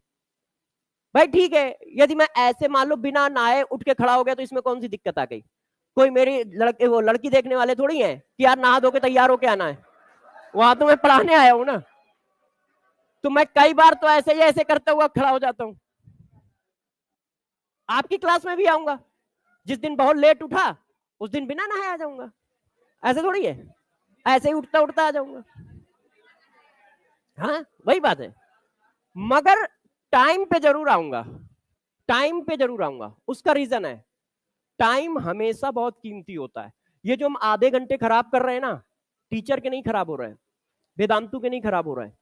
Speaker 1: भाई ठीक है, यदि मैं ऐसे मान लो बिना नहाए उठ के खड़ा हो गया तो इसमें कौन सी दिक्कत आ गई? कोई मेरी लड़के वो लड़की देखने वाले थोड़ी है कि यार नहा धो के तैयार होके आना है, वहां तो मैं पढ़ाने आया हूं ना। तो मैं कई बार तो ऐसे ही ऐसे करता हुआ खड़ा हो जाता हूं, आपकी क्लास में भी आऊंगा, जिस दिन बहुत लेट उठा उस दिन बिना नहाए आ जाऊंगा, ऐसे थोड़ी है, ऐसे ही उठता उठता आ जाऊंगा। हाँ वही बात है, मगर टाइम पे जरूर आऊंगा, टाइम पे जरूर आऊंगा। उसका रीजन है, टाइम हमेशा बहुत कीमती होता है। ये जो हम आधे घंटे खराब कर रहे हैं ना, टीचर के नहीं खराब हो रहे हैं, वेदांतु के नहीं खराब हो रहे हैं,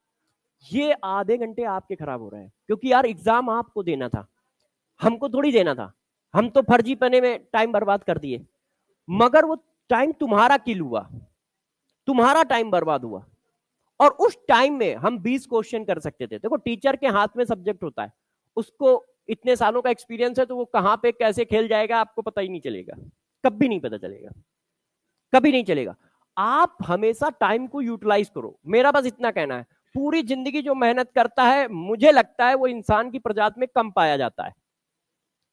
Speaker 1: ये आधे घंटे आपके खराब हो रहे हैं। क्योंकि यार एग्जाम आपको देना था, हमको थोड़ी देना था, हम तो फर्जी पने में टाइम बर्बाद कर दिए, मगर वो टाइम तुम्हारा किल हुआ, तुम्हारा टाइम बर्बाद हुआ। और उस टाइम में हम 20 क्वेश्चन कर सकते थे। देखो टीचर के हाथ में सब्जेक्ट होता है, उसको इतने सालों का एक्सपीरियंस है, तो वो कहां पे कैसे खेल जाएगा आपको पता ही नहीं चलेगा, कभी नहीं पता चलेगा, कभी नहीं चलेगा। आप हमेशा टाइम को यूटिलाइज करो, मेरा बस इतना कहना है। पूरी जिंदगी जो मेहनत करता है, मुझे लगता है वो इंसान की प्रजाति में कम पाया जाता है,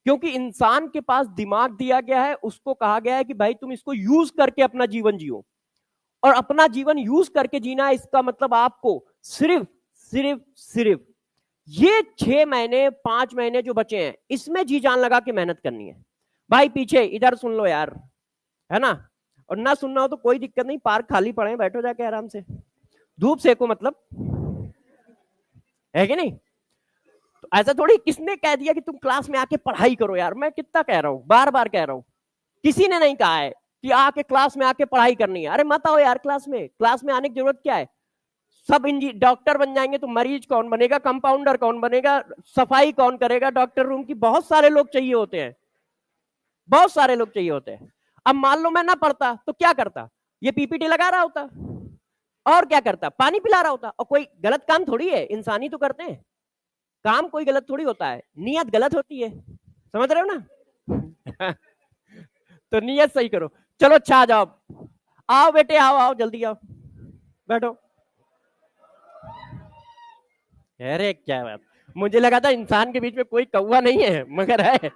Speaker 1: क्योंकि इंसान के पास दिमाग दिया गया है, उसको कहा गया है कि भाई तुम इसको यूज करके अपना जीवन जियो। और अपना जीवन यूज करके जीना है, इसका मतलब आपको सिर्फ सिर्फ सिर्फ ये 6 महीने 5 महीने जो बचे हैं, इसमें जी जान लगा के मेहनत करनी है। भाई पीछे इधर सुन लो यार, है ना, और ना सुनना हो तो कोई दिक्कत नहीं, पार्क खाली पड़े, बैठो जाके आराम से, धूप सेको, मतलब है कि नहीं। तो ऐसा थोड़ी किसने कह दिया कि तुम क्लास में आके पढ़ाई करो, यार मैं कितना कह रहा हूं, बार बार कह रहा हूं, किसी ने नहीं कहा है कि आके क्लास में आके पढ़ाई करनी है। अरे मत आओ यार क्लास में, क्लास में आने की जरूरत क्या है? सब डॉक्टर बन जाएंगे तो मरीज कौन बनेगा, कंपाउंडर कौन बनेगा, सफाई कौन करेगा डॉक्टर रूम की? बहुत सारे लोग चाहिए होते हैं, बहुत सारे लोग चाहिए होते हैं। अब मान लो मैं ना पढ़ता तो क्या करता? ये पीपीटी लगा रहा होता, और क्या करता? पानी पिला रहा होता। और कोई गलत काम थोड़ी है, इंसान ही तो करते हैं काम, कोई गलत थोड़ी होता है, नियत गलत होती है, समझ रहे हो ना? तो नियत सही करो। चलो अच्छा आ जाओ, आओ बेटे, आओ आओ जल्दी आओ, बैठो। अरे क्या बात, मुझे लगा था इंसान के बीच में कोई कौवा नहीं है, मगर है।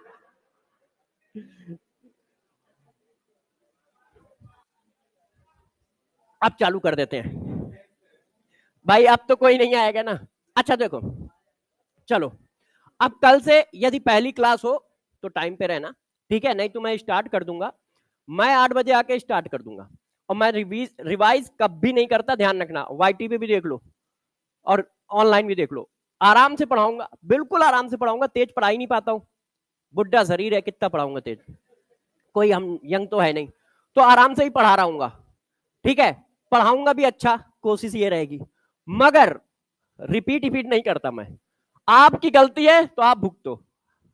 Speaker 1: अब चालू कर देते हैं भाई, अब तो कोई नहीं आएगा ना। अच्छा देखो, चलो अब कल से यदि पहली क्लास हो तो टाइम पे रहना, ठीक है, नहीं तो मैं स्टार्ट कर दूंगा, मैं 8 बजे आके स्टार्ट कर दूंगा। और मैं रिवाइज कभी नहीं करता, ध्यान रखना, वाईटी पे भी देख लो और ऑनलाइन भी देख लो, आराम से पढ़ाऊंगा, बिल्कुल आराम से पढ़ाऊंगा, तेज पढ़ा ही नहीं पाता हूँ, बुढ़ा शरीर है, कितना पढ़ाऊंगा तेज, कोई हम यंग तो है नहीं, तो आराम से ही पढ़ा रहा हूँ, ठीक है, पढ़ाऊंगा भी अच्छा, कोशिश ये रहेगी, मगर रिपीट रिपीट नहीं करता मैं। आपकी गलती है तो आप भुगतो,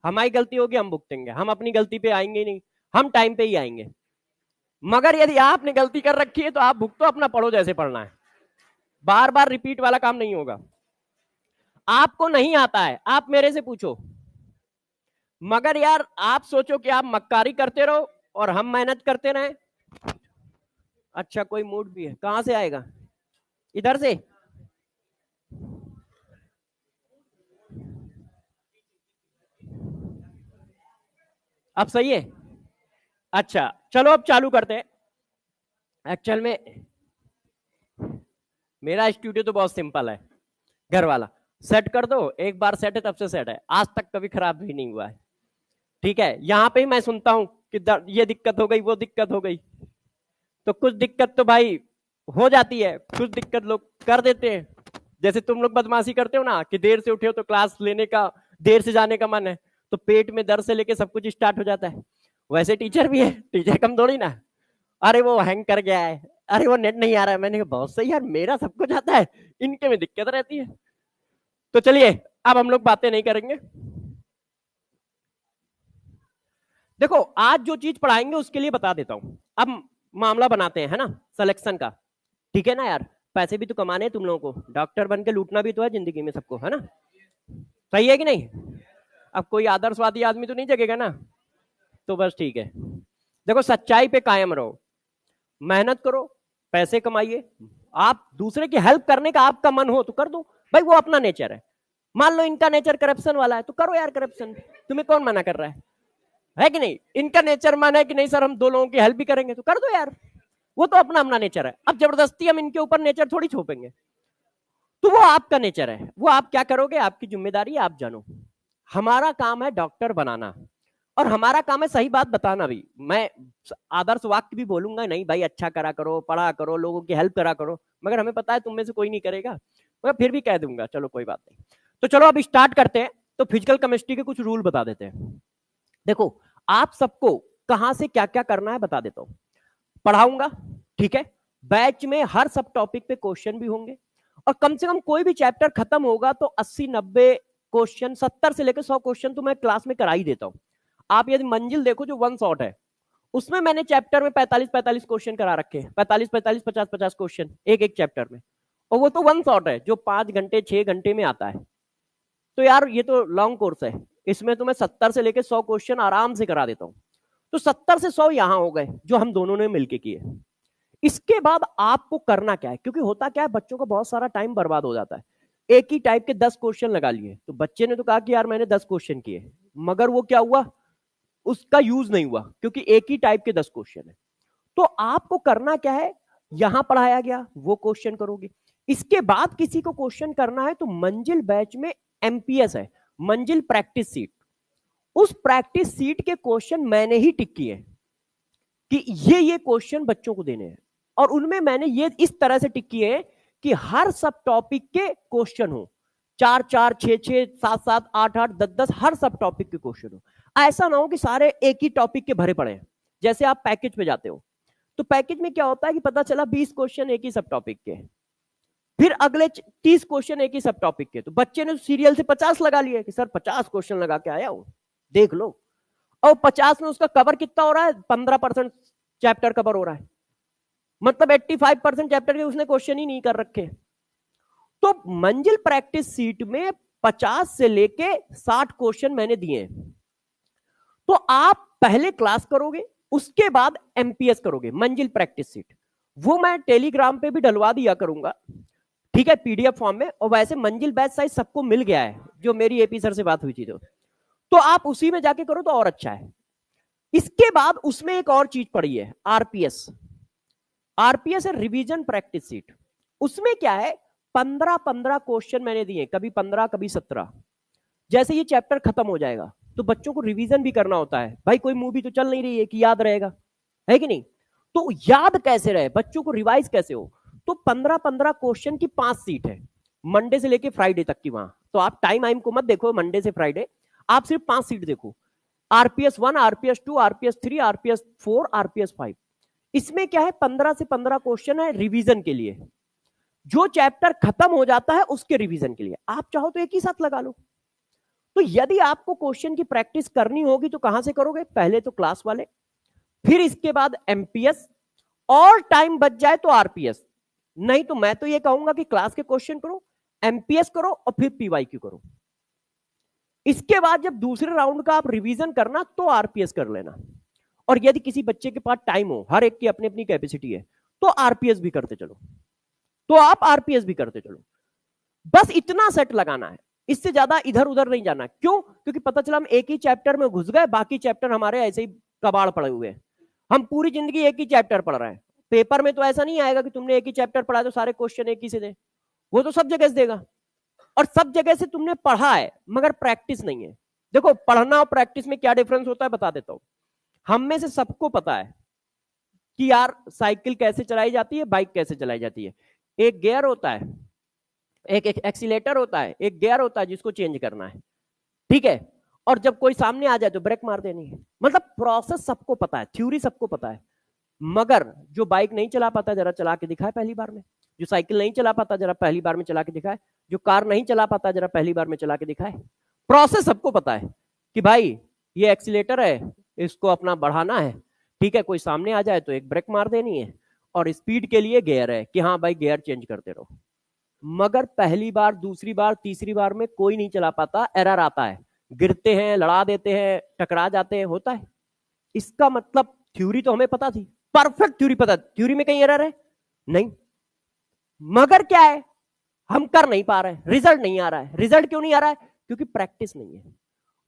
Speaker 1: हमारी गलती होगी हम भुगतेंगे, हम अपनी गलती पे आएंगे ही नहीं, हम टाइम पे ही आएंगे। मगर यदि आपने गलती कर रखी है तो आप भुगतो, अपना पढ़ो जैसे पढ़ना है, बार बार रिपीट वाला काम नहीं होगा। आपको नहीं आता है आप मेरे से पूछो, मगर यार आप सोचो कि आप मक्कारी करते रहो और हम मेहनत करते रहे। अच्छा कोई मूड भी है, कहां से आएगा, इधर से, अब सही है। अच्छा चलो अब चालू करते हैं। एक्चुअल में मेरा स्टूडियो तो बहुत सिंपल है, घर वाला सेट कर दो, एक बार सेट है तब से सेट है, आज तक कभी खराब भी नहीं हुआ है, ठीक है। यहाँ पे ही मैं सुनता हूँ कि ये दिक्कत हो गई वो दिक्कत हो गई, तो कुछ दिक्कत तो भाई हो जाती है, कुछ दिक्कत लोग कर देते हैं, जैसे तुम लोग बदमाशी करते हो ना कि देर से उठे हो तो क्लास लेने का, देर से जाने का मन है, तो पेट में दर्द से लेके सब कुछ स्टार्ट हो जाता है। वैसे टीचर भी है, टीचर कम थोड़ी ना, अरे वो हैंग कर गया है, अरे वो नेट नहीं आ रहा है, मैंने कहा बहुत सही यार, मेरा सब कुछ आता है, इनके में दिक्कत रहती है। तो चलिए अब हम लोग बातें नहीं करेंगे, देखो आज जो चीज पढ़ाएंगे उसके लिए बता देता हूं। अब मामला बनाते हैं, है ना, सिलेक्शन का, ठीक है ना यार, पैसे भी तो कमाने हैं तुम लोगों को, डॉक्टर बन के लूटना भी तो है जिंदगी में सबको, है ना, सही है कि नहीं। अब कोई आदर्शवादी आदमी तो नहीं जगेगा ना, तो बस ठीक है। देखो सच्चाई पे कायम रहो, मेहनत करो, पैसे कमाइए, आप दूसरे की हेल्प करने का आपका मन हो तो कर दो भाई, वो अपना नेचर है। मान लो इनका नेचर करप्शन वाला है तो करो यार करप्शन, तुम्हें कौन मना कर रहा है कि नहीं। इनका नेचर मन है कि नहीं सर हम दो लोगों की हेल्प भी करेंगे, तो कर दो यार, वो तो अपना अपना नेचर है। अब जबरदस्ती हम इनके ऊपर नेचर थोड़ी छोपेंगे, तो वो आपका नेचर है, वो आप क्या करोगे आपकी जिम्मेदारी है, आप जानो। हमारा काम है डॉक्टर बनाना, और हमारा काम है सही बात बताना भी। मैं आदर्श वाक्य भी बोलूंगा नहीं भाई, अच्छा करा करो, पढ़ा करो, लोगों की हेल्प करा करो, मगर हमें पता है तुम में से कोई नहीं करेगा, मगर फिर भी कह दूंगा, चलो कोई बात नहीं। तो चलो अब स्टार्ट करते हैं। तो फिजिकल केमिस्ट्री के कुछ रूल बता देते हैं। देखो आप सबको कहां से क्या क्या करना है बता देता हूं, पढ़ाऊंगा, ठीक है, बैच में हर सब टॉपिक पे क्वेश्चन भी होंगे, और कम से कम कोई भी चैप्टर खत्म होगा तो 80-90 क्वेश्चन, 70 से लेकर 100 क्वेश्चन तो मैं क्लास में करा ही देता हूं। आप यदि मंजिल देखो जो 1 शॉट है, उसमें मैंने चैप्टर में 45-45 क्वेश्चन करा रखे, 45-45, 50-50 क्वेश्चन एक एक चैप्टर में, और वो तो 1 शॉट है जो 5 घंटे 6 घंटे में आता है। तो यार ये तो लॉन्ग कोर्स है, इसमें तो मैं 70 से लेकर 100 क्वेश्चन आराम से करा देता हूँ। तो 70 से 100 यहां हो गए जो हम दोनों ने मिलकर किए। इसके बाद आपको करना क्या है, क्योंकि होता क्या है बच्चों का बहुत सारा टाइम बर्बाद हो जाता है, एक ही टाइप के 10 क्वेश्चन लगा लिए, तो बच्चे ने तो कहा कि यार मैंने 10 क्वेश्चन किए, मगर वो क्या हुआ, उसका यूज नहीं हुआ, क्योंकि एक ही टाइप के 10 क्वेश्चन है। तो आपको करना क्या है, यहां पढ़ाया गया वो क्वेश्चन करोगे, इसके बाद किसी को क्वेश्चन करना है तो मंजिल बैच में एमपीएस है, मंजिल प्रैक्टिस सीट, उस प्रैक्टिस सीट के क्वेश्चन मैंने ही टिक किए कि ये क्वेश्चन बच्चों को देने हैं, और उनमें मैंने ये इस तरह से टिक किए कि हर सब टॉपिक के क्वेश्चन हो, 4-4, 6-6, 7-7, 8-8, 10-10, हर सब टॉपिक के क्वेश्चन हो। ऐसा ना हो कि सारे एक ही टॉपिक के भरे पड़े हैं। जैसे आप पैकेज पे जाते हो तो पैकेज में क्या होता है कि पता चला 20 क्वेश्चन एक ही सब टॉपिक के, फिर अगले 30 क्वेश्चन एक ही सब टॉपिक के, तो बच्चे ने सीरियल से 50 लगा लिए कि सर 50 क्वेश्चन लगा के आया हूं, देख लो, और 50 में उसका कवर कितना हो रहा है, 15% चैप्टर कवर हो रहा है, मतलब 85% चैप्टर के उसने क्वेश्चन ही नहीं कर रखे। तो मंजिल प्रैक्टिस सीट में 50 से लेके 60 क्वेश्चन मैंने दिए। तो आप पहले क्लास करोगे, उसके बाद एमपीएस करोगे मंजिल प्रैक्टिस सीट, वो मैं टेलीग्राम पे भी डलवा दिया करूंगा, ठीक है, पीडीएफ फॉर्म में। और वैसे मंजिल बैच साइज सबको मिल गया है, जो मेरी एपी सर से बात हुई थी, तो आप उसी में जाके करो तो और अच्छा है। इसके बाद उसमें एक और चीज पड़ी है, आरपीएस, आरपीएस है रिवीजन प्रैक्टिस सीट। उसमें क्या है, 15-15 क्वेश्चन मैंने दिए, कभी 15 कभी 17। जैसे ये चैप्टर खत्म हो जाएगा तो बच्चों को रिवीजन भी करना होता है। भाई कोई मूवी तो चल नहीं रही है कि याद रहेगा, है कि नहीं? तो याद कैसे रहे, बच्चों को रिवाइज कैसे हो? तो 15-15 क्वेश्चन की 5 सीट है, मंडे से लेके फ्राइडे तक की। वहां तो आप टाइम को मत देखो, मंडे से फ्राइडे, आप सिर्फ 5 सीट देखो। RPS 1, RPS 2, RPS 3, RPS 4, RPS 5। इसमें क्या है, 15 से 15 क्वेश्चन है रिवीजन के लिए, जो चैप्टर खत्म हो जाता है उसके रिवीजन के लिए। आप चाहो तो एक ही साथ लगा लो। तो यदि आपको क्वेश्चन की प्रैक्टिस करनी होगी तो कहां से करोगे? पहले तो क्लास वाले, फिर इसके बाद एमपीएस, और टाइम बच जाए तो आरपीएस। नहीं तो मैं तो ये कहूंगा कि क्लास के क्वेश्चन करो, एमपीएस करो और फिर पीवाईक्यू करो। इसके बाद जब दूसरे राउंड का आप रिवीजन करना तो आरपीएस कर लेना। और यदि किसी बच्चे के पास टाइम हो, हर एक की अपनी अपनी कैपेसिटी है, तो आरपीएस भी करते चलो, तो आप आरपीएस भी करते चलो। बस इतना सेट लगाना है, इससे ज्यादा इधर उधर नहीं जाना। क्यों? क्योंकि पता चला हम एक ही चैप्टर में घुस गए, बाकी चैप्टर हमारे ऐसे ही कबाड़ पड़े हुए हैं। हम पूरी जिंदगी एक ही चैप्टर पढ़ रहे हैं। पेपर में तो ऐसा नहीं आएगा कि तुमने एक ही चैप्टर पढ़ा तो सारे क्वेश्चन एक ही से दे, वो तो सब जगह से देगा। और सब जगह से तुमने पढ़ा है मगर प्रैक्टिस नहीं है। देखो पढ़ना और प्रैक्टिस में क्या डिफरेंस होता है बता देता हूं। हम में से सबको पता है कि यार साइकिल कैसे चलाई जाती है, बाइक कैसे चलाई जाती है। एक गियर होता है, एक एक्सीलेटर होता है, एक गियर होता है जिसको चेंज करना है, ठीक है। और जब कोई सामने आ जाए तो ब्रेक मार देनी है। मतलब प्रोसेस सबको पता है, थ्योरी सबको पता है। मगर जो बाइक नहीं चला पाता जरा चला के दिखाए पहली बार में, जो साइकिल नहीं चला पाता जरा पहली बार में चला के दिखाए, जो कार नहीं चला पाता जरा पहली बार में चला के दिखाए। प्रोसेस सबको पता है कि भाई ये एक्सीलेटर है, इसको अपना बढ़ाना है, ठीक है। कोई सामने आ जाए तो एक ब्रेक मार देनी है, और स्पीड के लिए गियर है कि हाँ भाई गियर चेंज करते रहो। मगर पहली बार, दूसरी बार, तीसरी बार में कोई नहीं चला पाता, एरर आता है, गिरते हैं, लड़ा देते हैं, टकरा जाते हैं, होता है। इसका मतलब थ्योरी तो हमें पता थी, परफेक्ट थ्योरी पता, थ्योरी में कहीं एरर है नहीं, मगर क्या है, हम कर नहीं पा रहे, रिजल्ट नहीं आ रहा है। रिजल्ट क्यों नहीं आ रहा है? क्योंकि प्रैक्टिस नहीं है।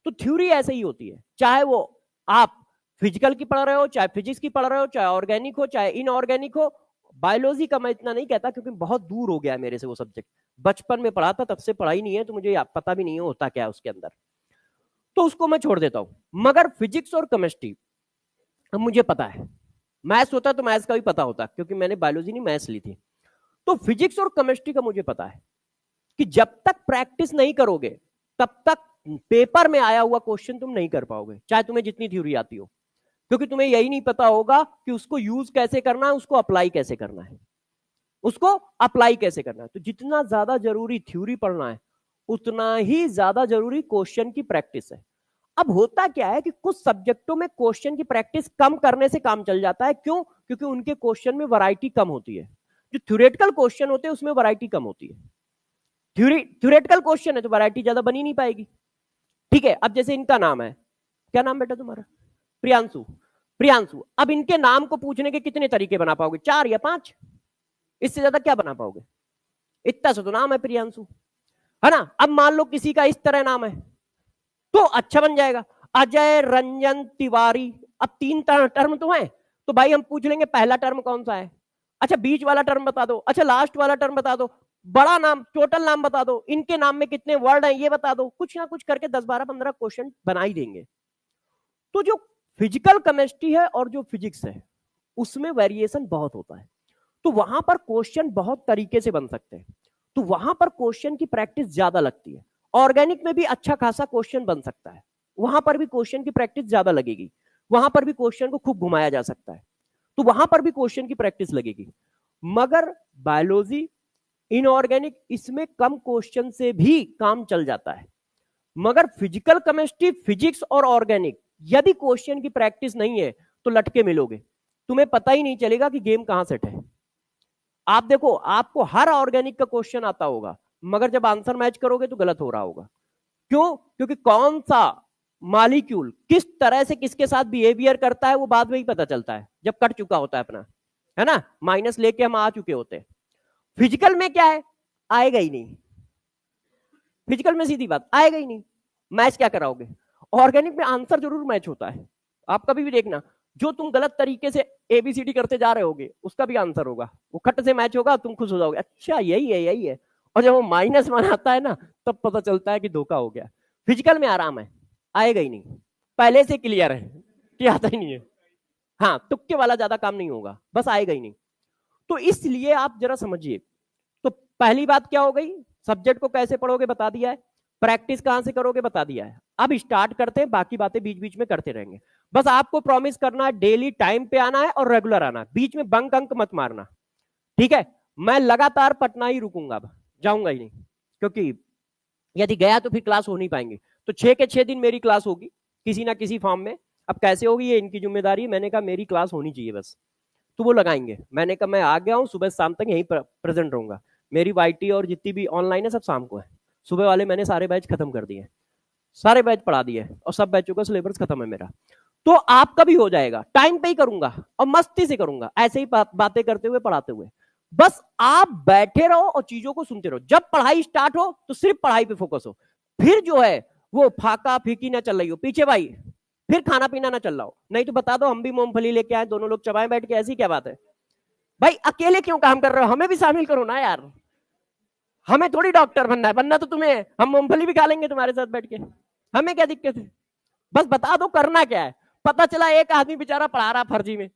Speaker 1: तो थ्योरी ऐसे ही होती है, चाहे वो आप फिजिकल की पढ़ रहे हो, चाहे फिजिक्स की पढ़ रहे हो, चाहे ऑर्गेनिक हो, चाहे इनऑर्गेनिक हो। बायोलॉजी का मैं इतना नहीं कहता क्योंकि बहुत दूर हो गया मेरे से वो सब्जेक्ट। बचपन में पढ़ा था, तब से पढ़ा ही नहीं है, तो मुझे पता भी नहीं है होता क्या है उसके अंदर, तो उसको मैं छोड़ देता हूं। मगर फिजिक्स और केमिस्ट्री मुझे पता है। मैथ्स होता तो मैथ्स का भी पता होता, क्योंकि मैंने बायोलॉजी नहीं मैथ्स ली थी। तो फिजिक्स और केमिस्ट्री का मुझे पता है कि जब तक प्रैक्टिस नहीं करोगे तब तक पेपर में आया हुआ क्वेश्चन तुम नहीं कर पाओगे, चाहे तुम्हें जितनी थ्योरी आती हो। क्योंकि तुम्हें यही नहीं पता होगा कि उसको यूज कैसे करना है, उसको अप्लाई कैसे करना है, उसको अप्लाई कैसे करना है। तो जितना ज्यादा जरूरी थ्योरी पढ़ना है, उतना ही ज्यादा जरूरी क्वेश्चन की प्रैक्टिस है। अब होता क्या है कि कुछ सब्जेक्टों में क्वेश्चन की प्रैक्टिस कम करने से काम चल जाता है। क्यों? क्योंकि उनके क्वेश्चन में वैरायटी कम होती है। जो थ्योरेटिकल क्वेश्चन होते हैं उसमें वैरायटी कम होती है। थ्योरेटिकल क्वेश्चन है तो वैरायटी ज्यादा बनी नहीं पाएगी, ठीक है। अब जैसे इनका नाम है, क्या नाम बेटा तुम्हारा? प्रियांशु। प्रियांशु, अब इनके नाम को पूछने के कितने तरीके बना पाओगे? 4 या 5, इससे ज्यादा क्या बना पाओगे? इतना सा तो नाम है प्रियांशु, है ना। अब मान लो किसी का इस तरह नाम है तो अच्छा बन जाएगा, अजय रंजन तिवारी। अब 3 टर्म तो है, तो भाई हम पूछ लेंगे पहला टर्म कौन सा है, अच्छा बीच वाला टर्म बता दो, अच्छा लास्ट वाला टर्म बता दो, बड़ा नाम टोटल नाम बता दो, इनके नाम में कितने वर्ड हैं ये बता दो। कुछ ना कुछ करके 10-12-15 क्वेश्चन बना ही देंगे। तो जो फिजिकल केमिस्ट्री है और जो फिजिक्स है उसमें वेरिएशन बहुत होता है, तो वहां पर क्वेश्चन बहुत तरीके से बन सकते हैं, तो वहां पर क्वेश्चन की प्रैक्टिस ज्यादा लगती है। ऑर्गेनिक में भी अच्छा खासा क्वेश्चन बन सकता है, वहां पर भी क्वेश्चन की प्रैक्टिस ज्यादा लगेगी, वहां पर भी क्वेश्चन को खूब घुमाया जा सकता है, तो वहां पर भी क्वेश्चन की प्रैक्टिस लगेगी। मगर बायोलॉजी, इनऑर्गेनिक, इसमें कम क्वेश्चन से भी काम चल जाता है। मगर फिजिकल केमिस्ट्री, फिजिक्स और ऑर्गेनिक, यदि क्वेश्चन की प्रैक्टिस नहीं है तो लटके मिलोगे, तुम्हें पता ही नहीं चलेगा कि गेम कहां सेट है। आप देखो, आपको हर ऑर्गेनिक का क्वेश्चन आता होगा, मगर जब आंसर मैच करोगे तो गलत हो रहा होगा। क्यों? क्योंकि कौन सा मॉलिक्यूल किस तरह से किसके साथ बिहेवियर करता है वो बाद में ही पता चलता है, जब कट चुका होता है अपना, है ना, माइनस लेके हम आ चुके होते हैं। फिजिकल में क्या है, आएगा ही नहीं, फिजिकल में सीधी बात आएगा ही नहीं, मैच क्या कराओगे। ऑर्गेनिक में आंसर जरूर मैच होता है, आप कभी भी देखना, जो तुम गलत तरीके से एबीसीडी करते जा रहे होगे उसका भी आंसर होगा, वो खट से मैच होगा, तुम खुश हो जाओगे, अच्छा यही है यही है। और जब वो -1 आता है ना, तब पता चलता है कि धोखा हो गया। फिजिकल में आराम है, आएगा ही नहीं, पहले से क्लियर है कि आता ही नहीं है। हाँ, तुक्के वाला ज्यादा काम नहीं होगा, बस आएगा ही नहीं। तो इसलिए आप जरा समझिए। तो पहली बात क्या हो गई, सब्जेक्ट को कैसे पढ़ोगे बता दिया है, प्रैक्टिस कहां से करोगे बता दिया है। अब स्टार्ट करते हैं, बाकी बातें बीच बीच में करते रहेंगे। बस आपको प्रॉमिस करना है, डेली टाइम पे आना है और रेगुलर आना है, बीच में बंक अंक मत मारना, ठीक है। मैं लगातार पटना ही रुकूंगा, अब जाऊंगा ही नहीं, क्योंकि यदि गया तो फिर क्लास हो नहीं पाएंगे। तो 6 के 6 दिन मेरी क्लास होगी किसी ना किसी फॉर्म में। अब कैसे होगी ये इनकी जिम्मेदारी, मैंने कहा मेरी क्लास होनी चाहिए बस, तो वो लगाएंगे। मैंने कहा मैं आ गया हूँ, सुबह शाम तक यहीं प्रेजेंट रहूंगा। मेरी वाईटी और जितनी भी ऑनलाइन है सब शाम को है, सुबह वाले मैंने सारे बैच खत्म कर दिए, सारे बैच पढ़ा दिए और सब बैचों का सिलेबस खत्म है मेरा। तो आपका भी हो जाएगा, टाइम पे ही करूंगा और मस्ती से करूंगा, ऐसे ही बातें करते हुए पढ़ाते हुए। बस आप बैठे रहो और चीजों को सुनते रहो। जब पढ़ाई स्टार्ट हो तो सिर्फ पढ़ाई पे फोकस हो, फिर जो है वो फाका फीकी ना चल रही हो पीछे भाई, फिर खाना पीना ना चल रहा हो। नहीं तो बता दो हम भी मूंगफली लेके आए, दोनों लोग चबाएं बैठ के, ऐसी क्या बात है भाई, अकेले क्यों काम कर रहे हो, हमें भी शामिल करो ना यार। हमें थोड़ी डॉक्टर बनना है, बनना तो तुम्हें है। हम मूंगफली भी खा लेंगे तुम्हारे साथ बैठ के, हमें क्या दिक्कत है। बस बता दो करना क्या है। पता चला एक आदमी बेचारा पढ़ा रहा फर्जी में,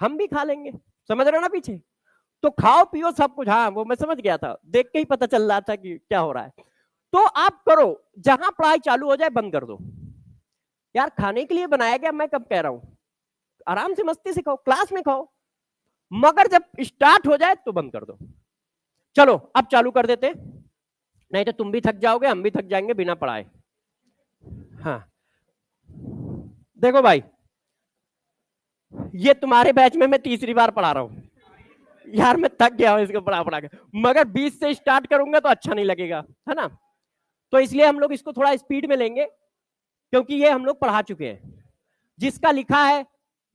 Speaker 1: हम भी खा लेंगे, समझ रहे हो ना पीछे। तो खाओ पियो सब कुछ, हाँ वो मैं समझ गया था, देख के ही पता चल रहा था कि क्या हो रहा है। तो आप करो, जहां पढ़ाई चालू हो जाए बंद कर दो यार, खाने के लिए बनाया गया, मैं कब कह रहा हूं, आराम से मस्ती से खाओ, क्लास में खाओ, मगर जब स्टार्ट हो जाए तो बंद कर दो। चलो अब चालू कर देते, नहीं तो तुम भी थक जाओगे हम भी थक जाएंगे बिना पढ़ाए। हाँ देखो भाई, ये तुम्हारे बैच में मैं तीसरी बार पढ़ा रहा हूँ यार, मैं थक गया हूँ इसको पढ़ा पढ़ा के, मगर 20 से स्टार्ट करूंगा तो अच्छा नहीं लगेगा, है ना। तो इसलिए हम लोग इसको थोड़ा स्पीड में लेंगे, क्योंकि ये हम लोग पढ़ा चुके हैं। जिसका लिखा है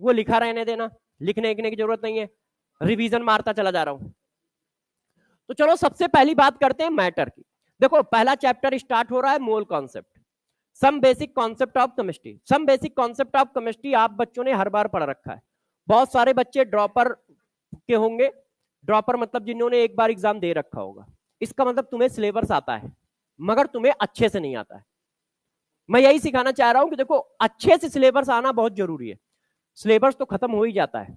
Speaker 1: वो लिखा रहने देना, लिखने लिखने की जरूरत नहीं है, रिवीजन मारता चला जा रहा हूं। तो चलो सबसे पहली बात करते हैं मैटर की। देखो पहला चैप्टर स्टार्ट हो रहा है, mole concept, some basic concept of chemistry. Some basic concept of chemistry आप बच्चों ने हर बार पढ़ रखा है, बहुत सारे बच्चे ड्रॉपर के होंगे, ड्रॉपर मतलब जिन्होंने एक बार एग्जाम दे रखा होगा। इसका मतलब तुम्हें सिलेबस आता है, मगर तुम्हें अच्छे से नहीं आता है। मैं यही सिखाना चाह रहा हूं कि देखो अच्छे से सिलेबस आना बहुत जरूरी है। सिलेबस तो खत्म हो ही जाता है,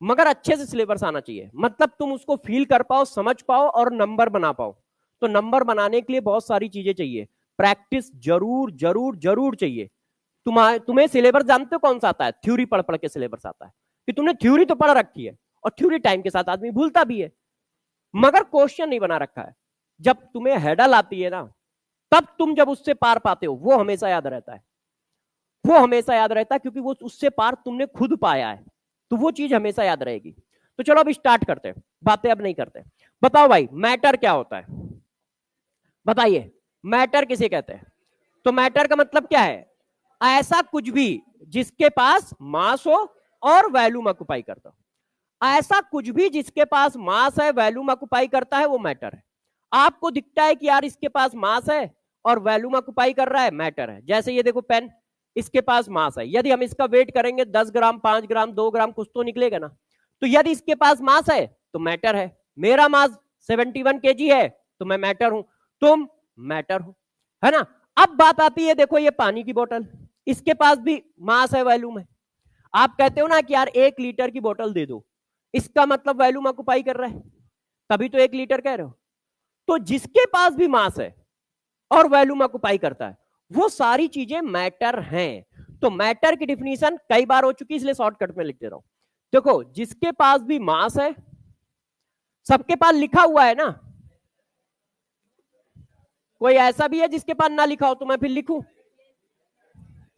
Speaker 1: मगर अच्छे से सिलेबस आना चाहिए, मतलब तुम उसको फील कर पाओ, समझ पाओ और नंबर बना पाओ। तो नंबर बनाने के लिए बहुत सारी चीजें चाहिए, प्रैक्टिस जरूर जरूर जरूर चाहिए। तुम्हें सिलेबस जानते हो कौन सा आता है, थ्योरी पढ़ पढ़ के सिलेबस आता है, कि तुमने थ्योरी तो पढ़ रखी है, और थ्योरी टाइम के साथ आदमी भूलता भी है, मगर क्वेश्चन नहीं बना रखा है। जब तुम्हें हेडल आती है ना, तब तुम जब उससे पार पाते हो, वो हमेशा याद रहता है, वो हमेशा याद रहता है, क्योंकि वो उससे पार तुमने खुद पाया है, तो वो चीज हमेशा याद रहेगी। तो चलो अब स्टार्ट करते हैं, बातें अब नहीं करते। बताओ भाई मैटर क्या होता है, बताइए मैटर किसे कहते हैं। तो मैटर का मतलब क्या है, ऐसा कुछ भी जिसके पास मास हो और वैल्यूम ऑक्युपाई करता हो, ऐसा कुछ भी जिसके पास मास है वैल्यूम ऑक्युपाई करता है, वो मैटर है। आपको दिखता है कि यार इसके पास मास है और वैल्यूम ऑक्युपाई कर रहा है, मैटर है। जैसे ये देखो पेन, इसके पास मास है, यदि हम इसका वेट करेंगे 10 ग्राम 5 ग्राम 2 ग्राम कुछ तो निकलेगा ना। तो यदि इसके पास मास है तो मैटर है, मेरा मास 71 केजी है तो मैं मैटर हूं, तुम मैटर हो, है ना। अब बात आती है, देखो ये पानी की बोतल, इसके पास भी मास है वैल्यूम है। आप कहते हो ना कि यार 1 लीटर की बोतल दे दो, इसका मतलब वैल्यूम ऑक्युपाई कर रहा है, तभी तो 1 लीटर कह रहे हो। तो जिसके पास भी मास है और वैल्यूम ऑक्युपाई करता है, वो सारी चीजें मैटर हैं। तो मैटर की डिफिनीशन कई बार हो चुकी, इसलिए शॉर्टकट में लिख दे रहा हूं। देखो जिसके पास भी मास है, सबके पास लिखा हुआ है ना, कोई ऐसा भी है जिसके पास ना लिखा हो तो मैं फिर लिखूं,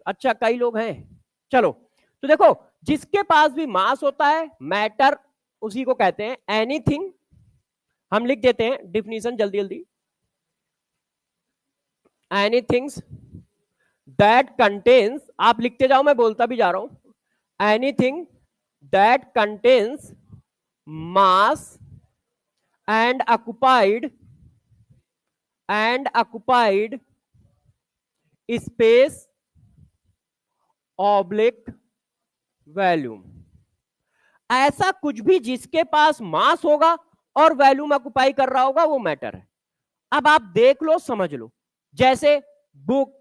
Speaker 1: अच्छा कई लोग हैं, चलो। तो देखो जिसके पास भी मास होता है, मैटर उसी को कहते हैं। एनीथिंग, हम लिख देते हैं डिफिनीशन जल्दी जल्दी, एनीथिंग्स दैट कंटेन्स, आप लिखते जाओ मैं बोलता भी जा रहा हूं, anything that contains mass and occupied space oblique volume. ऐसा कुछ भी जिसके पास मास होगा और वॉल्यूम ऑक्युपाई कर रहा होगा वो मैटर है। अब आप देख लो, समझ लो, जैसे बुक,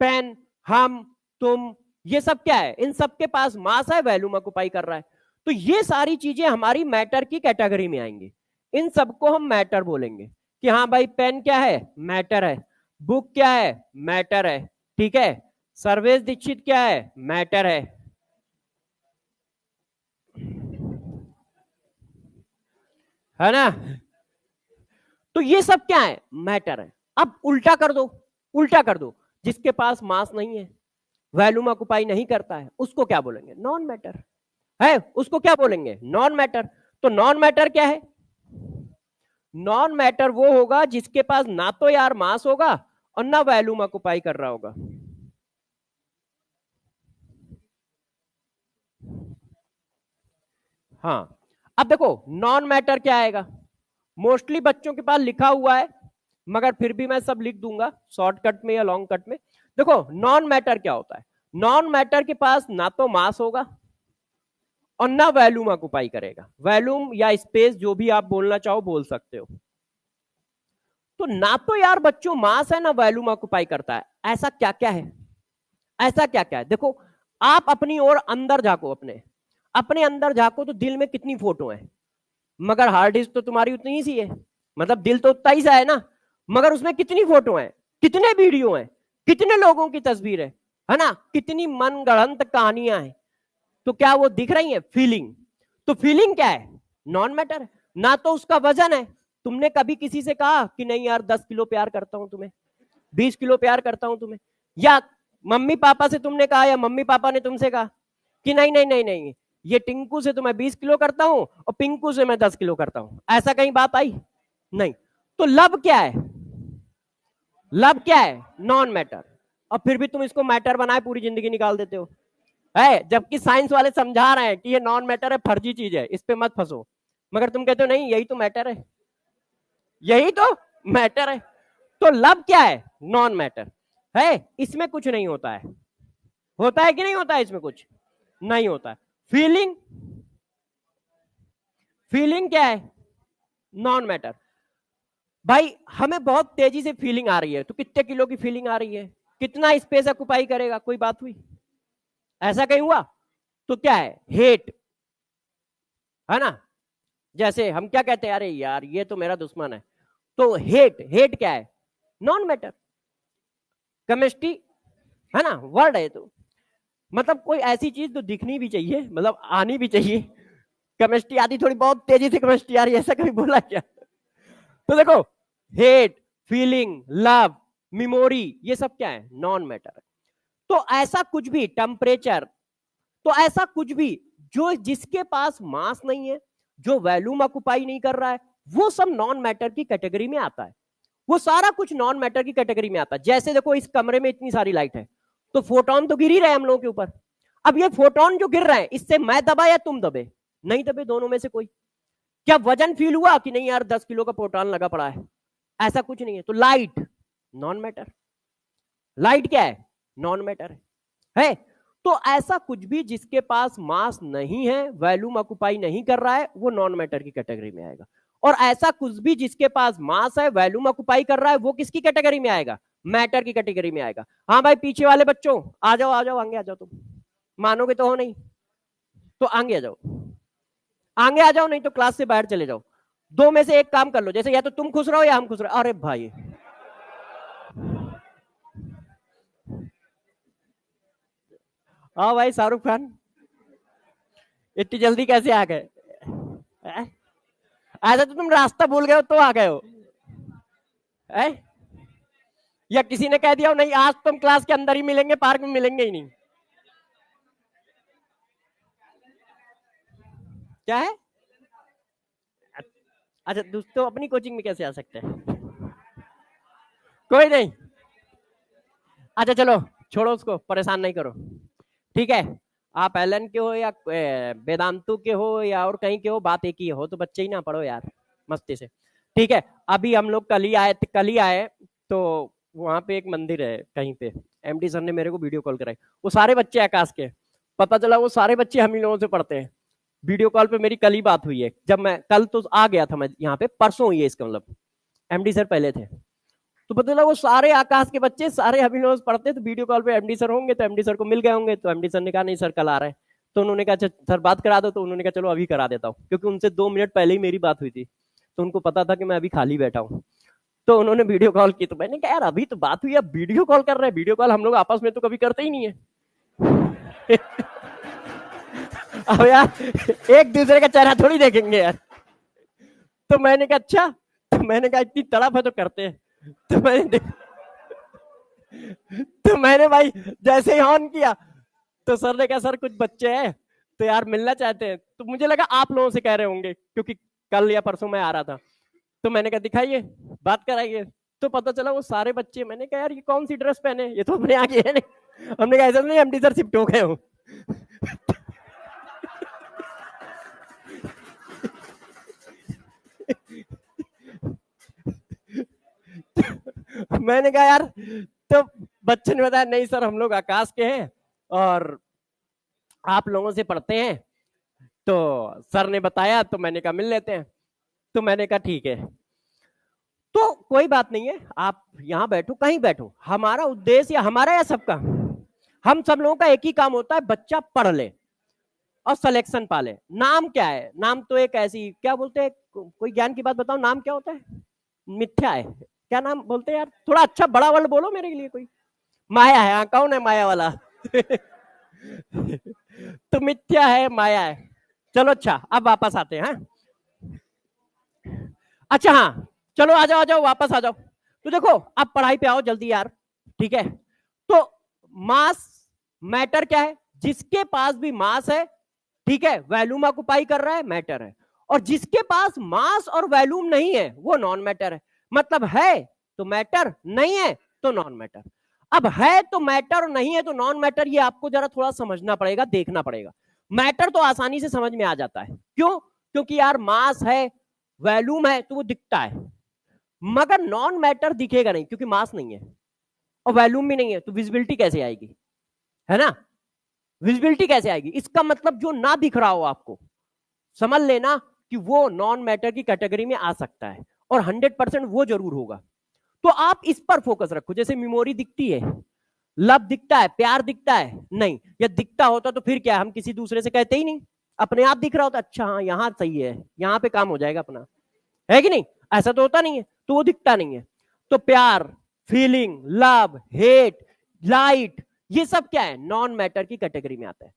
Speaker 1: पेन, हम, तुम, ये सब क्या है, इन सब के पास मास है, वॉल्यूम ऑक्युपाई कर रहा है, तो ये सारी चीजें हमारी मैटर की कैटेगरी में आएंगी। इन सबको हम मैटर बोलेंगे कि हाँ भाई, पेन क्या है, मैटर है, बुक क्या है, मैटर है, ठीक है, सर्वेश दीक्षित क्या है, मैटर है ना। तो ये सब क्या है, मैटर है। अब उल्टा कर दो, उल्टा कर दो, जिसके पास मास नहीं है, वॉल्यूम ऑक्युपाई नहीं करता है, उसको क्या बोलेंगे, नॉन मैटर है, उसको क्या बोलेंगे, नॉन मैटर। तो नॉन मैटर क्या है, नॉन मैटर वो होगा जिसके पास ना तो यार मास होगा और ना वॉल्यूम ऑक्युपाई कर रहा होगा। हाँ, अब देखो नॉन मैटर क्या आएगा, मोस्टली बच्चों के पास लिखा हुआ है, मगर फिर भी मैं सब लिख दूंगा शॉर्टकट में या लॉन्ग कट में। देखो नॉन मैटर क्या होता है, नॉन मैटर के पास ना तो मास होगा और ना वॉल्यूम ऑक्युपाई करेगा, वॉल्यूम या स्पेस जो भी आप बोलना चाहो बोल सकते हो। तो ना तो यार बच्चों मास है ना वॉल्यूम ऑक्युपाई करता है, ऐसा क्या क्या है, ऐसा क्या क्या है। देखो आप अपनी ओर अंदर झाको, अपने अपने अंदर झाको तो दिल में कितनी फोटो है, मगर हार्ड डिस्क तो तुम्हारी उतनी ही सी है, मतलब दिल तो उतना ही सा है ना, मगर उसमें कितनी फोटो है, कितने वीडियो हैं, कितने लोगों की तस्वीर है ना, कितनी मन गढ़ंत कहानियां हैं। तो क्या वो दिख रही है, फीलिंग। तो फीलिंग क्या है, नॉन मैटर है, ना तो उसका वजन है। तुमने कभी किसी से कहा कि नहीं यार 10 किलो प्यार करता हूं तुम्हें, 20 किलो प्यार करता हूं तुम्हें, या मम्मी पापा से तुमने कहा या मम्मी पापा ने तुमसे कहा कि नहीं नहीं नहीं नहीं, ये टिंकू से तो मैं 20 किलो करता हूं और पिंकू से मैं 10 किलो करता हूं, ऐसा कहीं बात आई, नहीं। तो लव क्या है, लव क्या है, नॉन मैटर, और फिर भी तुम इसको मैटर बनाए पूरी जिंदगी निकाल देते हो, है, जबकि साइंस वाले समझा रहे हैं कि ये नॉन मैटर है, फर्जी चीज है, इस पे मत फंसो, मगर तुम कहते हो नहीं यही तो मैटर है, यही तो मैटर है। तो लव क्या है, नॉन मैटर है, इसमें कुछ नहीं होता है, होता है कि नहीं होता है, इसमें कुछ नहीं होता है। फीलिंग, फीलिंग क्या है, नॉन मैटर। भाई हमें बहुत तेजी से फीलिंग आ रही है, तो कितने किलो की फीलिंग आ रही है, कितना स्पेस ऑक्युपाई करेगा, कोई बात हुई, ऐसा कहीं हुआ। तो क्या है, हेट, है ना, जैसे हम क्या कहते हैं, अरे यार ये तो मेरा दुश्मन है, तो हेट, हेट क्या है, नॉन मैटर। केमिस्ट्री, है ना, वर्ड है, तो मतलब कोई ऐसी चीज तो दिखनी भी चाहिए, मतलब आनी भी चाहिए। केमिस्ट्री आती थोड़ी बहुत तेजी से, केमिस्ट्री आ रही है, ऐसा कभी बोला क्या। तो देखो हेट, फीलिंग, लव, मेमोरी, ये सब क्या है, नॉन मैटर है। तो ऐसा कुछ भी, टेम्परेचर, तो ऐसा कुछ भी जो जिसके पास मास नहीं है, जो वॉल्यूम ऑक्युपाई नहीं कर रहा है, वो सब नॉन मैटर की कैटेगरी में आता है, वो सारा कुछ नॉन मैटर की कैटेगरी में आता है। जैसे देखो इस कमरे में इतनी सारी लाइट है, तो फोटोन तो गिर ही रहे हम लोगों के ऊपर। अब ये फोटोन जो गिर रहे हैं, इससे मैं दबा या तुम दबे, नहीं दबे, दोनों में से कोई। क्या वजन फील हुआ कि नहीं यार 10 किलो का फोटोन लगा पड़ा है, ऐसा कुछ नहीं है। तो लाइट, नॉन मैटर, लाइट क्या है, नॉन मैटर है। तो ऐसा कुछ भी जिसके पास मास नहीं है, वॉल्यूम ऑक्युपाई नहीं कर रहा है, वो नॉन मैटर की कैटेगरी में आएगा। और ऐसा कुछ भी जिसके पास मास है, वॉल्यूम ऑक्युपाई कर रहा है, वो किसकी कैटेगरी में आएगा, मैटर की कैटेगरी में आएगा। हाँ भाई पीछे वाले बच्चों आ जाओ, आ जाओ, आगे आ जाओ, तुम मानोगे तो हो नहीं, तो आगे आ जाओ, आगे आ जाओ, नहीं तो क्लास से बाहर चले जाओ। दो में से एक काम कर लो, जैसे या तो तुम खुश रहो या हम खुश रहो। अरे भाई हाँ भाई शाहरुख खान, इतनी जल्दी कैसे आ गए, ऐसा तो तुम रास्ता भूल गए हो तो आ गए हो, है? या किसी ने कह दिया हो नहीं आज तुम क्लास के अंदर ही मिलेंगे, पार्क में मिलेंगे ही नहीं, क्या है। अच्छा दोस्तों अपनी कोचिंग में कैसे आ सकते हैं, कोई नहीं, अच्छा चलो छोड़ो, उसको परेशान नहीं करो, ठीक है। आप एलन के हो या वेदांतु के हो या और कहीं के हो, बात एक ही हो, तो बच्चे ही ना पढ़ो यार मस्ती से, ठीक है। अभी हम लोग कल ही आए, कल ही आए, तो वहां पे एक मंदिर है कहीं पे, एमडी सर ने मेरे को वीडियो कॉल कराई, वो सारे बच्चे आकाश के, पता चला वो सारे बच्चे हम ही लोगों से पढ़ते हैं। वीडियो कॉल पे मेरी कल ही बात हुई है, जब मैं कल तो आ गया था मैं यहाँ पे, परसों हुई है इसका मतलब, एमडी सर पहले थे। तो पता चला वो सारे आकाश के बच्चे सारे हम ही लोगों से पढ़ते हैं, तो वीडियो कॉल पे एमडी सर होंगे, तो एमडी सर को मिल गए होंगे, तो एमडी सर ने कहा नहीं सर कल आ रहे हैं। तो उन्होंने कहा अच्छा सर बात करा दो, तो उन्होंने कहा चलो अभी करा देता हूँ, क्योंकि उनसे 2 मिनट पहले ही मेरी बात हुई थी, तो उनको पता था कि मैं अभी खाली बैठा हूँ। तो उन्होंने वीडियो कॉल की, तो मैंने कहा यार अभी तो बात हुई, अब वीडियो कॉल कर रहे हैं, वीडियो कॉल हम लोग आपस में तो कभी करते ही नहीं है। अब यार एक दूसरे का चेहरा थोड़ी देखेंगे यार। तो मैंने कहा अच्छा, तो मैंने कहा इतनी तड़प है तो करते हैं। तो मैंने भाई जैसे ही ऑन किया, तो सर ने कहा सर कुछ बच्चे हैं तो यार मिलना चाहते हैं, तो मुझे लगा आप लोगों से कह रहे होंगे, क्योंकि कल या परसों मैं आ रहा था। तो मैंने कहा दिखाइए, बात कराइए। तो पता चला वो सारे बच्चे, मैंने कहा यार ये कौन सी ड्रेस पहने, ये तो अपने आगे है नहीं। हमने कहा ऐसा नहीं एमडी सर शिफ्ट हो गए हो। मैंने कहा यार, तो बच्चे ने बताया नहीं सर हम लोग आकाश के हैं और आप लोगों से पढ़ते हैं, तो सर ने बताया, तो मैंने कहा मिल लेते हैं। तो मैंने कहा ठीक है, तो कोई बात नहीं है, आप यहां बैठो कहीं बैठो, हमारा उद्देश्य या हमारा या सबका, हम सब लोगों का एक ही काम होता है, बच्चा पढ़ ले और सिलेक्शन पाले। नाम क्या है, नाम तो एक ऐसी क्या बोलते हैं, कोई ज्ञान की बात बताओ, नाम क्या होता है, मिथ्या है, क्या नाम बोलते हैं यार, थोड़ा अच्छा बड़ा वर्ड बोलो मेरे लिए कोई। माया है, हाँ कौन है माया वाला। तो मिथ्या है, माया है। चलो अच्छा अब वापस आते हैं। अच्छा हाँ चलो आ जाओ आ जाओ वापस आ जाओ। तो देखो अब पढ़ाई पे आओ जल्दी यार, ठीक है। तो मास मैटर क्या है, जिसके पास भी मास है, ठीक है, वैल्यूम ऑक्युपाई कर रहा है, मैटर है। और जिसके पास मास और वैल्यूम नहीं है वो नॉन मैटर है। मतलब है तो मैटर, नहीं है तो नॉन मैटर। अब है तो मैटर और नहीं है तो नॉन मैटर, ये आपको जरा थोड़ा समझना पड़ेगा, देखना पड़ेगा। मैटर तो आसानी से समझ में आ जाता है, क्यों, क्योंकि यार मास है, वैल्यूम है तो वो दिखता है, मगर नॉन मैटर दिखेगा नहीं, क्योंकि मास नहीं है और वैल्यूम भी नहीं है, तो विजिबिलिटी कैसे आएगी, है ना। विजिबिलिटी कैसे आएगी, इसका मतलब जो ना दिख रहा हो आपको, समझ लेना कि वो नॉन मैटर की कैटेगरी में आ सकता है, और 100% वो जरूर होगा। तो आप इस पर फोकस रखो, जैसे मेमोरी दिखती है, लव दिखता है, प्यार दिखता है नहीं, या दिखता होता तो फिर क्या, हम किसी दूसरे से कहते ही नहीं, अपने आप दिख रहा होता, अच्छा हाँ यहाँ सही है, यहाँ पे काम हो जाएगा अपना, है कि नहीं, ऐसा तो होता नहीं है, तो वो दिखता नहीं है। तो प्यार, फीलिंग, लव, हेट, लाइट, ये सब क्या है, नॉन मैटर की कैटेगरी में आता है।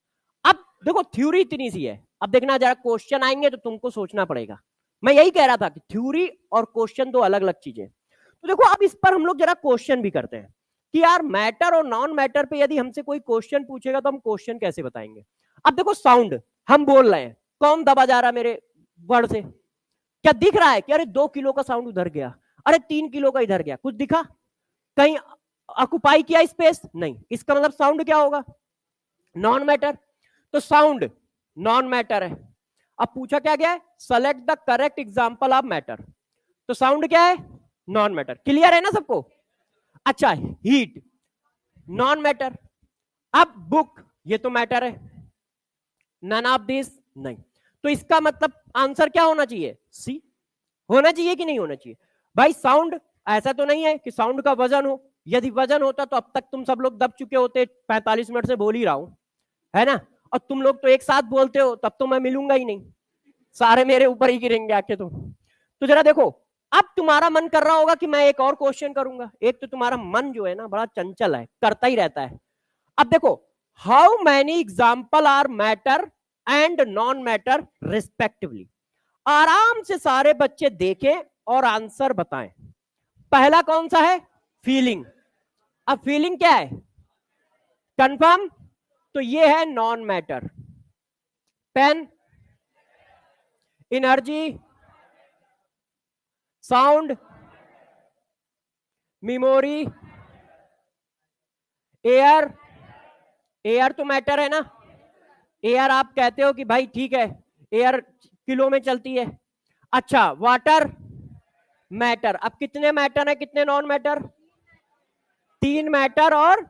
Speaker 1: अब देखो थ्योरी इतनी सी है, अब देखना जरा क्वेश्चन आएंगे तो तुमको सोचना पड़ेगा। मैं यही कह रहा था कि थ्योरी और क्वेश्चन दो अलग अलग चीजें। तो देखो अब इस पर हम लोग जरा क्वेश्चन भी करते हैं कि यार मैटर और नॉन मैटर पे यदि हमसे कोई क्वेश्चन पूछेगा तो हम क्वेश्चन कैसे बताएंगे। अब देखो साउंड हम बोल रहे हैं, कौन दबा जा रहा है मेरे वर्ड से, क्या दिख रहा है कि अरे 2 किलो का साउंड उधर गया, अरे 3 किलो का इधर गया, कुछ दिखा, कहीं ऑक्युपाई किया स्पेस नहीं, इसका मतलब साउंड क्या होगा, नॉन मैटर। तो साउंड नॉन मैटर है। अब पूछा क्या गया है, select the correct example of matter, तो साउंड क्या है, नॉन मैटर, क्लियर है ना सबको। अच्छा हीट नॉन मैटर। अब बुक ये तो मैटर है, नन ऑफ दिस नहीं, तो इसका मतलब आंसर क्या होना चाहिए, सी होना चाहिए कि नहीं होना चाहिए। भाई साउंड ऐसा तो नहीं है कि साउंड का वजन हो, यदि वजन होता तो अब तक तुम सब लोग दब चुके होते, 45 मिनट से बोल ही रहा हूं, है ना। और तुम लोग तो एक साथ बोलते हो, तब तो मैं मिलूंगा ही नहीं, सारे मेरे ऊपर ही गिरेंगे आके। तो जरा देखो, अब तुम्हारा मन कर रहा होगा कि मैं एक और क्वेश्चन करूंगा, एक तो तुम्हारा मन जो है ना बड़ा चंचल है, करता ही रहता है। अब देखो, how many example are matter and non matter respectively, आराम से सारे बच्चे देखें और आंसर बताएं। पहला कौन सा है, फीलिंग। अब फीलिंग क्या है, कंफर्म, तो ये है non matter. Pen, energy, sound, memory, air, air तो मैटर है ना, एयर आप कहते हो कि भाई ठीक है एयर किलो में चलती है। अच्छा वाटर मैटर, अब कितने मैटर है कितने नॉन मैटर, 3 मैटर और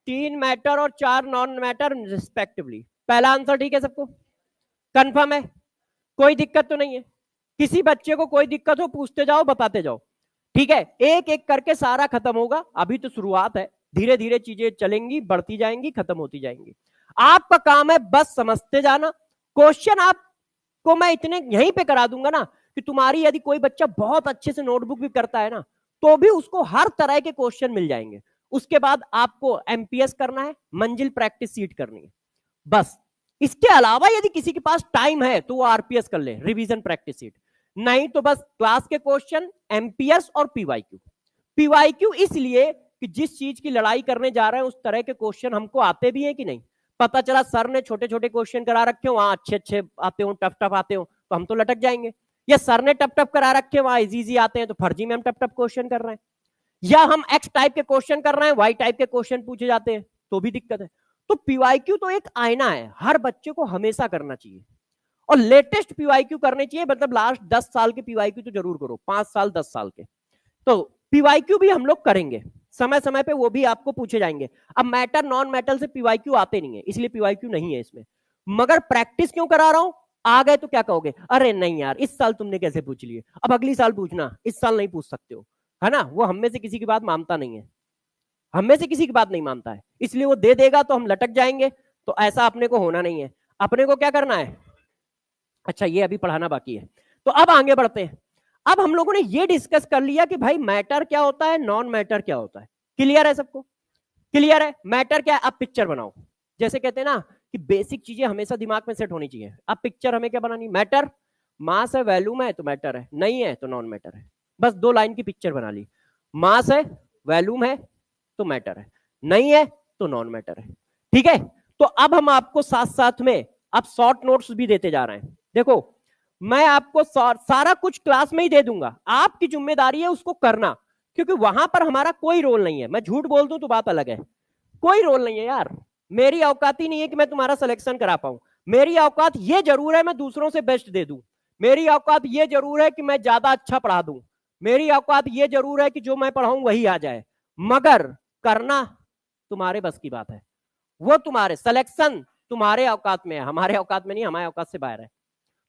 Speaker 1: 3 मैटर और 4 नॉन मैटर रिस्पेक्टिवली। पहला आंसर ठीक है सबको, कंफर्म है, कोई दिक्कत तो नहीं है? किसी बच्चे को कोई दिक्कत हो पूछते जाओ, बताते जाओ, ठीक है? एक एक करके सारा खत्म होगा, अभी तो शुरुआत है, धीरे धीरे चीजें चलेंगी, बढ़ती जाएंगी, खत्म होती जाएंगी। आपका काम है बस समझते जाना। क्वेश्चन आपको मैं इतने यहीं पे करा दूंगा ना कि तुम्हारी यदि कोई बच्चा बहुत अच्छे से नोटबुक भी करता है ना, तो भी उसको हर तरह के क्वेश्चन मिल जाएंगे। उसके बाद आपको एमपीएस करना है, मंजिल प्रैक्टिस सीट करनी है, बस। इसके अलावा यदि किसी के पास टाइम है तो वो आरपीएस कर ले, रिवीजन प्रैक्टिस सीट, नहीं तो बस क्लास के क्वेश्चन, एमपीएस और पीवाईक्यू। पीवाईक्यू इसलिए कि जिस चीज की लड़ाई करने जा रहे हैं उस तरह के क्वेश्चन हमको आते भी हैं कि नहीं। पता चला सर ने छोटे छोटे क्वेश्चन करा रखे हो, वहां अच्छे अच्छे आते हो, टफ टफ आते हो, तो हम तो लटक जाएंगे। या सर ने टफ टफ करा रखे वहां इजी इजी आते हैं, तो फर्जी में हम टफ टफ क्वेश्चन कर रहे हैं। या हम एक्स टाइप के क्वेश्चन कर रहे हैं, वाई टाइप के क्वेश्चन पूछे जाते हैं, तो भी दिक्कत है। तो पीवाईक्यू तो एक आईना है, हर बच्चे को हमेशा करना चाहिए, और लेटेस्ट पीवाईक्यू करने चाहिए, मतलब लास्ट 10 साल के पीवाईक्यू तो जरूर करो, 5 साल 10 साल के। तो पीवाईक्यू भी हम लोग करेंगे समय समय पे, वो भी आपको पूछे जाएंगे। अब मैटर नॉन मैटर से पीवाईक्यू आते नहीं है, इसलिए पीवाईक्यू नहीं है इसमें, मगर प्रैक्टिस क्यों करा रहा हूं? आ गए तो क्या कहोगे, अरे नहीं यार इस साल तुमने कैसे पूछ लिए, अब अगली साल पूछना, इस साल नहीं पूछ सकते हो, है ना? वो हम में से किसी की बात मानता नहीं है, हम में से किसी की बात नहीं मानता है, इसलिए वो दे देगा तो हम लटक जाएंगे। तो ऐसा अपने को होना नहीं है। अपने को क्या करना है? अच्छा, ये अभी पढ़ाना बाकी है, तो अब आगे बढ़ते हैं। अब हम लोगों ने ये डिस्कस कर लिया कि भाई मैटर क्या होता है, नॉन मैटर क्या होता है। क्लियर है सबको? क्लियर है? मैटर क्या है? अब पिक्चर बनाओ, जैसे कहते हैं ना कि बेसिक चीजें हमेशा दिमाग में सेट होनी चाहिए। अब पिक्चर हमें क्या बनानी? मैटर, मास है, वैल्यूम है तो मैटर है, नहीं है तो नॉन मैटर है। बस 2 लाइन की पिक्चर बना ली, मास है, वैल्यूम है तो मैटर है, नहीं है तो नॉन मैटर है। ठीक है? तो अब हम आपको साथ साथ में अब शॉर्ट नोट्स भी देते जा रहे हैं। देखो, मैं आपको सारा कुछ क्लास में ही दे दूंगा, आपकी जिम्मेदारी है उसको करना, क्योंकि वहां पर हमारा कोई रोल नहीं है। मैं झूठ बोल दूं तो बात अलग है, कोई रोल नहीं है यार, मेरी औकात ही नहीं है कि मैं तुम्हारा सिलेक्शन करा पाऊं। मेरी औकात ये जरूर है मैं दूसरों से बेस्ट दे दूं, मेरी औकात ये जरूर है कि मैं ज्यादा अच्छा पढ़ा दूं, मेरी औकात ये जरूर है कि जो मैं पढ़ाऊं वही आ जाए, मगर करना तुम्हारे बस की बात है। वो तुम्हारे सिलेक्शन तुम्हारे औकात में है, हमारे औकात में नहीं, हमारे औकात से बाहर है,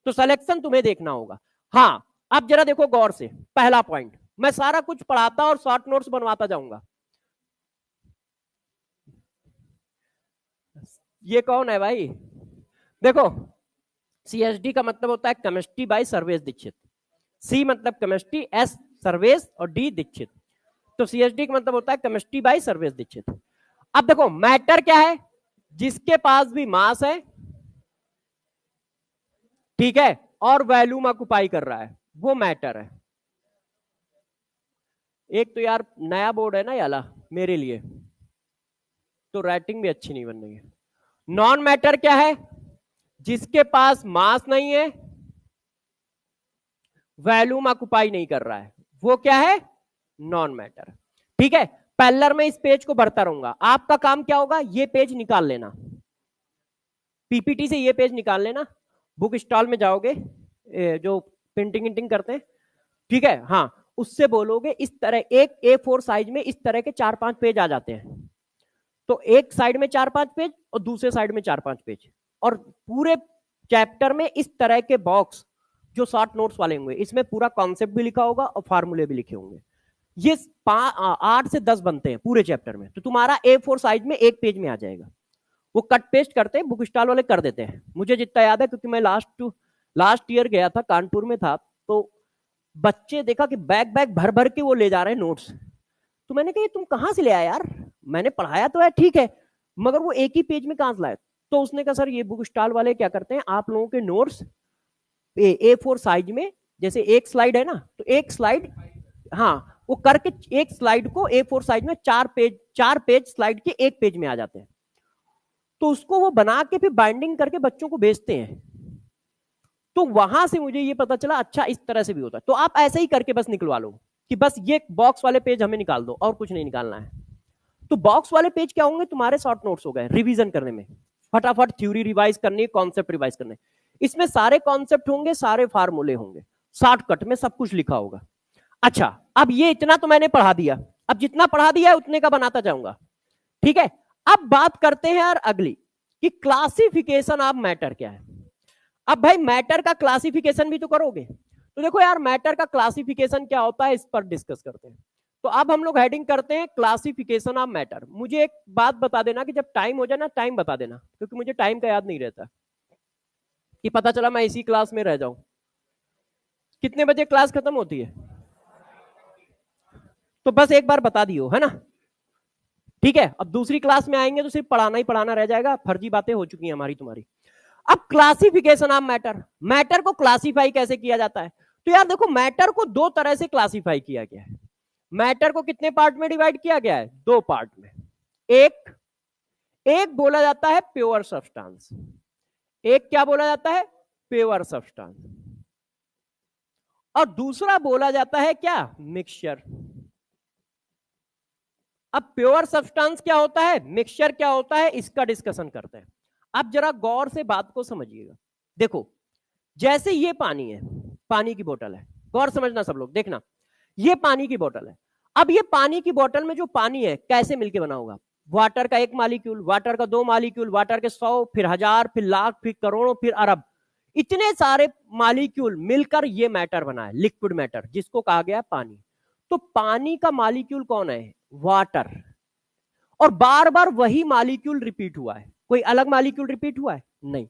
Speaker 1: तो सिलेक्शन तुम्हें देखना होगा। हाँ, अब जरा देखो गौर से, पहला पॉइंट, मैं सारा कुछ पढ़ाता और शॉर्ट नोट्स बनवाता जाऊंगा। ये कौन है भाई? देखो, सीएसडी का मतलब होता है केमिस्ट्री बाय सर्वेश दीक्षित। सी मतलब केमिस्ट्री, एस सर्वेश और डी दीक्षित, तो सीएसडी का मतलब होता है केमिस्ट्री बाय सर्वेश दीक्षित। अब देखो मैटर क्या है? जिसके पास भी मास है, ठीक है, और वैल्यूम ऑक्युपाई कर रहा है, वो मैटर है। एक तो यार नया बोर्ड है ना याला मेरे लिए, तो राइटिंग भी अच्छी नहीं बन रही है। नॉन मैटर क्या है? जिसके पास मास नहीं है, वैल्यूम ऑक्युपाई नहीं कर रहा है, वो क्या है? Non matter. ठीक है? पैरेलल में इस पेज को बढ़ता रहूंगा, आपका काम क्या होगा? ये पेज निकाल लेना, पीपीटी से ये पेज निकाल लेना, बुक स्टॉल में जाओगे जो प्रिंटिंग इंटिंग करते हैं, ठीक है, हाँ, उससे बोलोगे इस तरह एक A4 साइज में इस तरह के 4-5 पेज आ जाते हैं, तो एक साइड में 4-5 पेज और दूसरे साइड में 4-5 पेज, और पूरे चैप्टर में इस तरह के बॉक्स जो शॉर्ट नोट्स वाले होंगे, इसमें पूरा कॉन्सेप्ट भी लिखा होगा और फार्मूले भी लिखे होंगे। ये 8 से 10 बनते हैं पूरे चैप्टर में, तो तुम्हारा A4 साइज में एक पेज में आ जाएगा। वो कट पेस्ट करते हैं, बुक स्टॉल वाले कर देते हैं, मुझे जितना याद है, क्योंकि मैं लास्ट ईयर गया था, कानपुर में था, तो बच्चे देखा कि बैग बैग भर भर के वो ले जा रहे हैं नोट्स। तो मैंने कहा तुम कहां से ले आए यार, मैंने पढ़ाया तो है ठीक है, मगर वो एक ही पेज में कहां से लाए? तो उसने कहा सर ये बुक स्टॉल वाले क्या करते हैं, आप लोगों के नोट्स A4 साइज में, जैसे एक स्लाइड है ना, तो एक स्लाइड, हाँ, वो करके एक स्लाइड को A4 साइज में 4 पेज स्लाइड के एक पेज में आ जाते हैं, तो उसको वो बना के फिर बाइंडिंग करके बच्चों को भेजते हैं। तो वहां से मुझे ये पता चला, अच्छा इस तरह से भी होता है। तो आप ऐसे ही करके बस निकलवा लो कि बस ये बॉक्स वाले पेज हमें निकाल दो और कुछ नहीं निकालना है। तो बॉक्स वाले पेज क्या होंगे? तुम्हारे शॉर्ट नोट्स हो गए रिवीजन करने में, फटाफट थ्योरी रिवाइज करनी है, कॉन्सेप्ट रिवाइज करने, इसमें सारे कॉन्सेप्ट होंगे, सारे फार्मूले होंगे, शॉर्टकट में सब कुछ लिखा होगा। अच्छा, अब ये इतना तो मैंने पढ़ा दिया, अब जितना पढ़ा दिया है उतने का बनाता जाऊंगा, ठीक है? अब बात करते हैं यार अगली कि क्लासिफिकेशन ऑफ मैटर क्या है। अब भाई मैटर का क्लासिफिकेशन भी तो करोगे, तो देखो यार मैटर का क्लासिफिकेशन क्या होता है इस पर डिस्कस करते हैं। तो अब हम लोग हेडिंग करते हैं क्लासिफिकेशन ऑफ मैटर। मुझे एक बात बता देना कि जब टाइम हो जाए ना, टाइम बता देना, क्योंकि मुझे टाइम का याद नहीं रहता कि पता चला मैं इसी क्लास में रह जाऊं। कितने बजे क्लास खत्म होती है? तो बस एक बार बता दियो, है ना? ठीक है, अब दूसरी क्लास में आएंगे तो सिर्फ पढ़ाना ही पढ़ाना रह जाएगा, फर्जी बातें हो चुकी हैं हमारी तुम्हारी। अब क्लासिफिकेशन ऑफ मैटर, मैटर को क्लासिफाई कैसे किया जाता है? तो यार देखो मैटर को दो तरह से क्लासिफाई किया गया है। मैटर को कितने पार्ट में डिवाइड किया गया है? दो पार्ट में। एक एक बोला जाता है प्योर सब्सटेंस, एक क्या बोला जाता है? Pure substance. और दूसरा बोला जाता है क्या? मिक्सचर। अब प्योर सब्सटेंस क्या होता है, मिक्सचर क्या होता है, इसका डिस्कशन करते हैं। अब जरा गौर से बात को समझिएगा। देखो जैसे ये पानी है, पानी की बोतल है, गौर समझना सब लोग, देखना ये पानी की बोतल है। अब ये पानी की बोतल में जो पानी है कैसे मिलके बना होगा? वाटर का एक मालिक्यूल, वाटर का दो मालिक्यूल, वाटर के 100, फिर 1000, फिर लाख, फिर करोड़ों, फिर अरब, इतने सारे मालिक्यूल मिलकर ये मैटर बना है, लिक्विड मैटर, जिसको कहा गया पानी। तो पानी का मालिक्यूल कौन है? वाटर। और बार बार वही मालिक्यूल रिपीट हुआ है, कोई अलग मालिक्यूल रिपीट हुआ है? नहीं।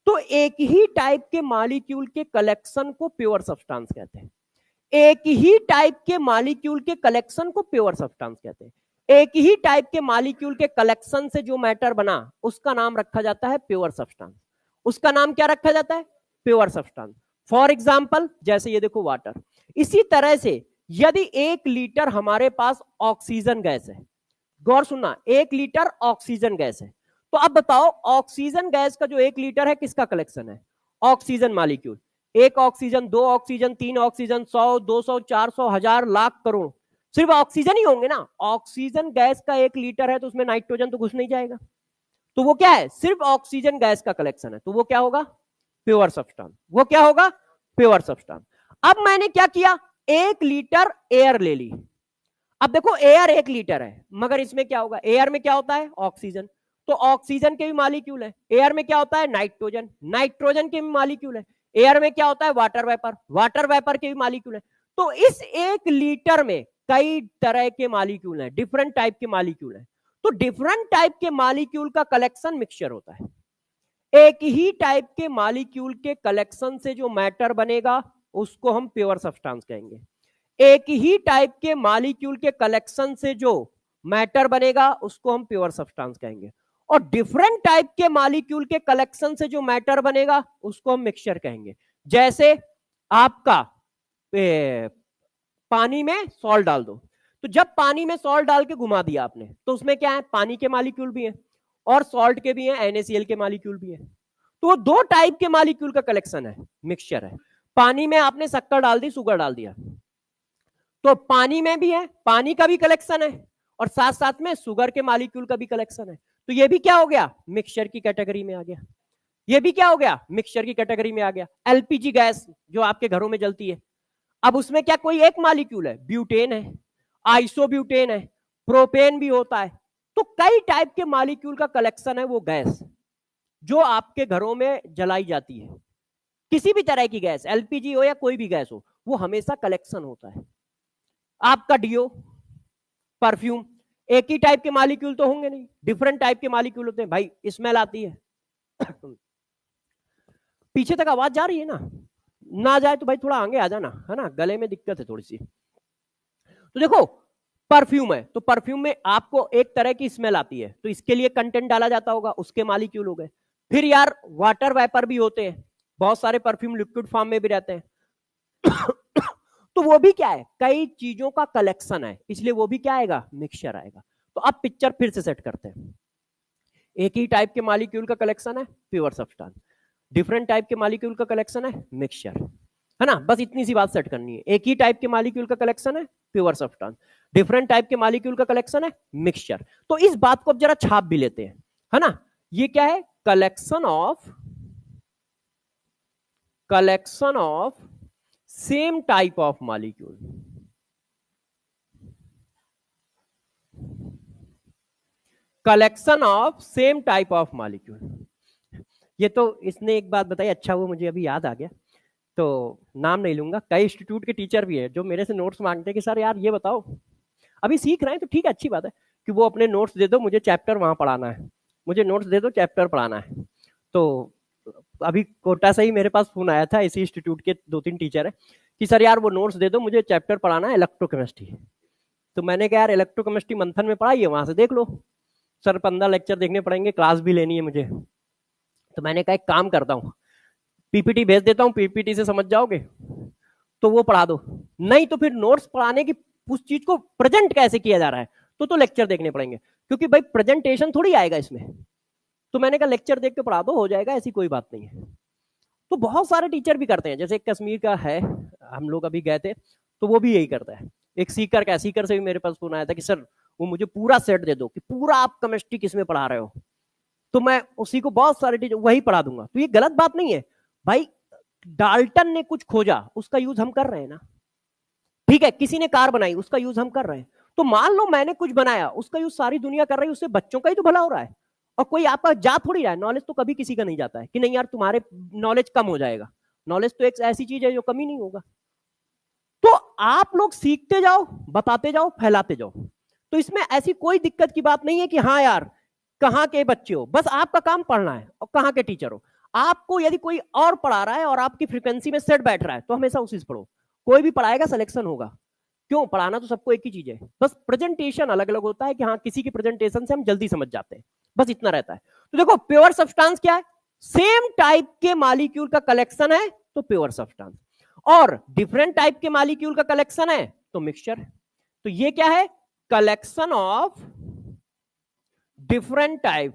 Speaker 1: तो एक ही टाइप के मालिक्यूल के कलेक्शन को प्योर सब्सटेंस कहते हैं। एक ही टाइप के मालिक्यूल के कलेक्शन को प्योर सब्सटेंस कहते हैं। एक ही टाइप के मालिक्यूल के कलेक्शन से जो मैटर बना उसका नाम रखा जाता है प्योर सब्सटेंस। उसका नाम क्या रखा जाता है? Pure substance. फॉर एग्जाम्पल जैसे ये देखो वाटर। इसी तरह से यदि 1 लीटर हमारे पास ऑक्सीजन गैस है, गौर सुनना, 1 लीटर ऑक्सीजन गैस है, तो अब बताओ ऑक्सीजन गैस का जो 1 लीटर है किसका कलेक्शन है? Oxygen molecule. एक ऑक्सीजन, दो ऑक्सीजन, तीन ऑक्सीजन, 100, 200, 400, 1000, लाख, करोड़, सिर्फ ऑक्सीजन ही होंगे ना। ऑक्सीजन गैस का 1 लीटर है तो उसमें नाइट्रोजन तो घुस नहीं जाएगा, तो वो क्या है? सिर्फ ऑक्सीजन गैस का कलेक्शन है, तो वो क्या होगा? Pure substance. वो क्या होगा? Pure substance. अब मैंने क्या किया? 1 लीटर एयर ले ली। अब देखो एयर 1 लीटर है, मगर इसमें क्या होगा? एयर में क्या होता है? ऑक्सीजन। तो ऑक्सीजन के भी मालिक्यूल है। एयर में क्या होता है? नाइट्रोजन। नाइट्रोजन के भी मालिक्यूल है। एयर में क्या होता है? Water vapour. वाटर वेपर के भी मालिक्यूल है। तो इस 1 लीटर में कई तरह के मालिक्यूल हैं, डिफरेंट टाइप के मालिक्यूल हैं। तो डिफरेंट टाइप के मालिक्यूल का कलेक्शन मिक्सचर होता है। एक ही टाइप के मालिक्यूल के कलेक्शन से जो मैटर बनेगा उसको हम प्योर सब्सटेंस कहेंगे। एक ही टाइप के मॉलिक्यूल के कलेक्शन से जो मैटर बनेगा उसको हम प्योर सब्सटेंस कहेंगे। और डिफरेंट टाइप के मॉलिक्यूल के कलेक्शन से जो मैटर बनेगा उसको हम मिक्सचर कहेंगे। जैसे आपका पानी में सॉल्ट डाल दो, तो जब पानी में सॉल्ट डाल के घुमा दिया आपने तो उसमें क्या है? पानी के मॉलिक्यूल भी हैं और सॉल्ट के भी हैं, NaCl के मॉलिक्यूल भी हैं। तो वो दो टाइप के मॉलिक्यूल का कलेक्शन है, मिक्सचर है। पानी में आपने शक्कर डाल दी, शुगर डाल दिया, तो पानी में भी है, पानी का भी कलेक्शन है, और साथ साथ में शुगर के मॉलिक्यूल का भी कलेक्शन है। तो ये भी क्या हो गया? मिक्सचर की कैटेगरी में आ गया। ये भी क्या हो गया? मिक्सचर की कैटेगरी में आ गया। एलपीजी गैस जो आपके घरों में जलती है, अब उसमें क्या कोई एक मॉलिक्यूल है? ब्यूटेन है, आइसोब्यूटेन है, प्रोपेन भी होता है। तो कई टाइप के मॉलिक्यूल का कलेक्शन है वो गैस जो आपके घरों में जलाई जाती है। किसी भी तरह की गैस, एलपीजी हो या कोई भी गैस हो, वो हमेशा कलेक्शन होता है। आपका डीओ, परफ्यूम, एक ही टाइप के मॉलिक्यूल तो होंगे नहीं, डिफरेंट टाइप के मॉलिक्यूल होते हैं। भाई स्मेल आती है पीछे तक आवाज जा रही है ना? ना जाए तो भाई थोड़ा आगे आ जाना, है ना, गले में दिक्कत है थोड़ी सी। तो देखो परफ्यूम है, तो परफ्यूम में आपको एक तरह की स्मेल आती है, तो इसके लिए कंटेंट डाला जाता होगा, उसके मॉलिक्यूल हो गए। फिर यार वाटर वेपर भी होते हैं, बहुत सारे परफ्यूम लिक्विड फॉर्म में भी रहते हैं तो वो भी क्या है? कई चीजों का कलेक्शन है, इसलिए वो भी क्या आएगा? मिक्सचर आएगा। तो अब पिक्चर फिर से सेट करते हैं। एक ही टाइप के मॉलिक्यूल का कलेक्शन है, प्योर सब्सटेंस। डिफरेंट टाइप के मॉलिक्यूल का कलेक्शन है, मिक्सचर, है ना? बस इतनी सी बात सेट करनी है। एक ही टाइप के मॉलिक्यूल का कलेक्शन है, प्योर सब्सटेंस। डिफरेंट टाइप के मॉलिक्यूल का कलेक्शन है, मिक्सचर। तो इस बात को अब जरा छाप भी लेते हैं, है ना? ये क्या है? Collection of same type of molecule. Collection of same type of molecule. ये तो इसने एक बात बताई, अच्छा वो मुझे अभी याद आ गया, तो नाम नहीं लूंगा। कई इंस्टीट्यूट के टीचर भी है जो मेरे से नोट्स मांगते हैं कि सर यार ये बताओ, अभी सीख रहे हैं तो ठीक है, अच्छी बात है कि वो अपने नोट्स दे दो, मुझे चैप्टर वहां पढ़ाना है, मुझे नोट्स दे दो, चैप्टर पढ़ाना है। तो अभी कोटा से ही मेरे पास फोन आया था, इसी इंस्टीट्यूट के 2-3 टीचर है कि सर यार वो नोट्स दे दो, मुझे चैप्टर पढ़ाना है इलेक्ट्रोकेमिस्ट्री। तो मैंने कहा यार इलेक्ट्रोकेमिस्ट्री मंथन में पढ़ाई है, वहां से देख लो। सर 15 लेक्चर देखने पड़ेंगे, क्लास भी लेनी है मुझे। तो मैंने कहा एक काम करता हूँ, पीपीटी भेज देता हूँ, पीपीटी से समझ जाओगे तो वो पढ़ा दो, नहीं तो फिर नोट्स पढ़ाने की उस चीज को प्रेजेंट कैसे किया जा रहा है तो लेक्चर देखने पड़ेंगे, क्योंकि भाई प्रेजेंटेशन थोड़ी आएगा इसमें। तो मैंने कहा लेक्चर देख के पढ़ा दो, हो जाएगा, ऐसी कोई बात नहीं है। तो बहुत सारे टीचर भी करते हैं, जैसे एक कश्मीर का है, हम लोग अभी गए थे, तो वो भी यही करता है। एक सीकर का, सीकर से भी मेरे पास फोन आया था कि सर वो मुझे पूरा सेट दे दो कि पूरा आप केमिस्ट्री किसमें पढ़ा रहे हो, तो मैं उसी को बहुत सारे टीचर वही पढ़ा दूंगा। तो ये गलत बात नहीं है भाई, डाल्टन ने कुछ खोजा, उसका यूज हम कर रहे हैं ना, ठीक है, किसी ने कार बनाई, उसका यूज हम कर रहे हैं। तो मान लो मैंने कुछ बनाया, उसका यूज सारी दुनिया कर रही है, उससे बच्चों का ही तो भला हो रहा है, और कोई आपका जा थोड़ी रहा है। नॉलेज तो कभी किसी का नहीं जाता है कि नहीं यार तुम्हारे नॉलेज कम हो जाएगा, नॉलेज तो एक ऐसी चीज है जो कमी नहीं होगा। तो आप लोग सीखते जाओ, बताते जाओ, फैलाते जाओ, तो इसमें ऐसी कोई दिक्कत की बात नहीं है कि हाँ यार कहाँ के बच्चे हो, बस आपका काम पढ़ना है, और कहाँ के टीचर हो। आपको यदि कोई और पढ़ा रहा है और आपकी फ्रीक्वेंसी में सेट बैठ रहा है तो हमेशा उसी से पढ़ो। कोई भी पढ़ाएगा सिलेक्शन होगा, क्यों, पढ़ाना तो सबको एक ही चीज है, बस प्रेजेंटेशन अलग अलग होता है कि हाँ किसी की प्रेजेंटेशन से हम जल्दी समझ जाते हैं, बस इतना रहता है। तो देखो प्योर सब्सटेंस क्या है, सेम टाइप के मॉलिक्यूल का कलेक्शन है तो प्योर सब्सटेंस, और डिफरेंट टाइप के मॉलिक्यूल का कलेक्शन है तो मिक्सचर है। तो ये क्या है, collection of different type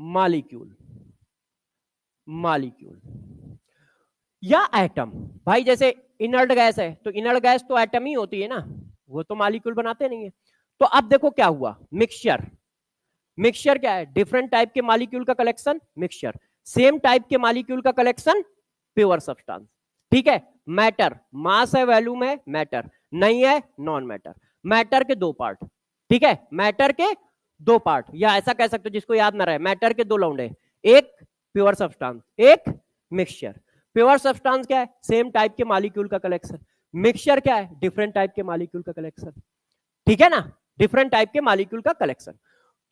Speaker 1: molecule या एटम। भाई जैसे इनर्ट गैस है तो इनर्ट गैस तो एटम ही होती है ना, वो तो मॉलिक्यूल बनाते नहीं है। तो अब देखो क्या हुआ, मिक्सचर क्या है, डिफरेंट टाइप के मॉलिक्यूल का कलेक्शन मिक्सचर, सेम टाइप के मॉलिक्यूल का कलेक्शन प्योर सब्सटेंस। ठीक है, मैटर, मास है वॉल्यूम है, मैटर नहीं है नॉन मैटर। मैटर के 2 पार्ट, ठीक है, मैटर के 2 पार्ट, या ऐसा कह सकते हो जिसको याद ना रहे, मैटर के 2 लौंडे, एक प्योर सब्सटेंस एक मिक्सचर। प्योर सब्सटेंस क्या है, सेम टाइप के मॉलिक्यूल का कलेक्शन, मिक्सचर क्या है, डिफरेंट टाइप के मॉलिक्यूल का कलेक्शन। ठीक है ना, डिफरेंट टाइप के मॉलिक्यूल का कलेक्शन।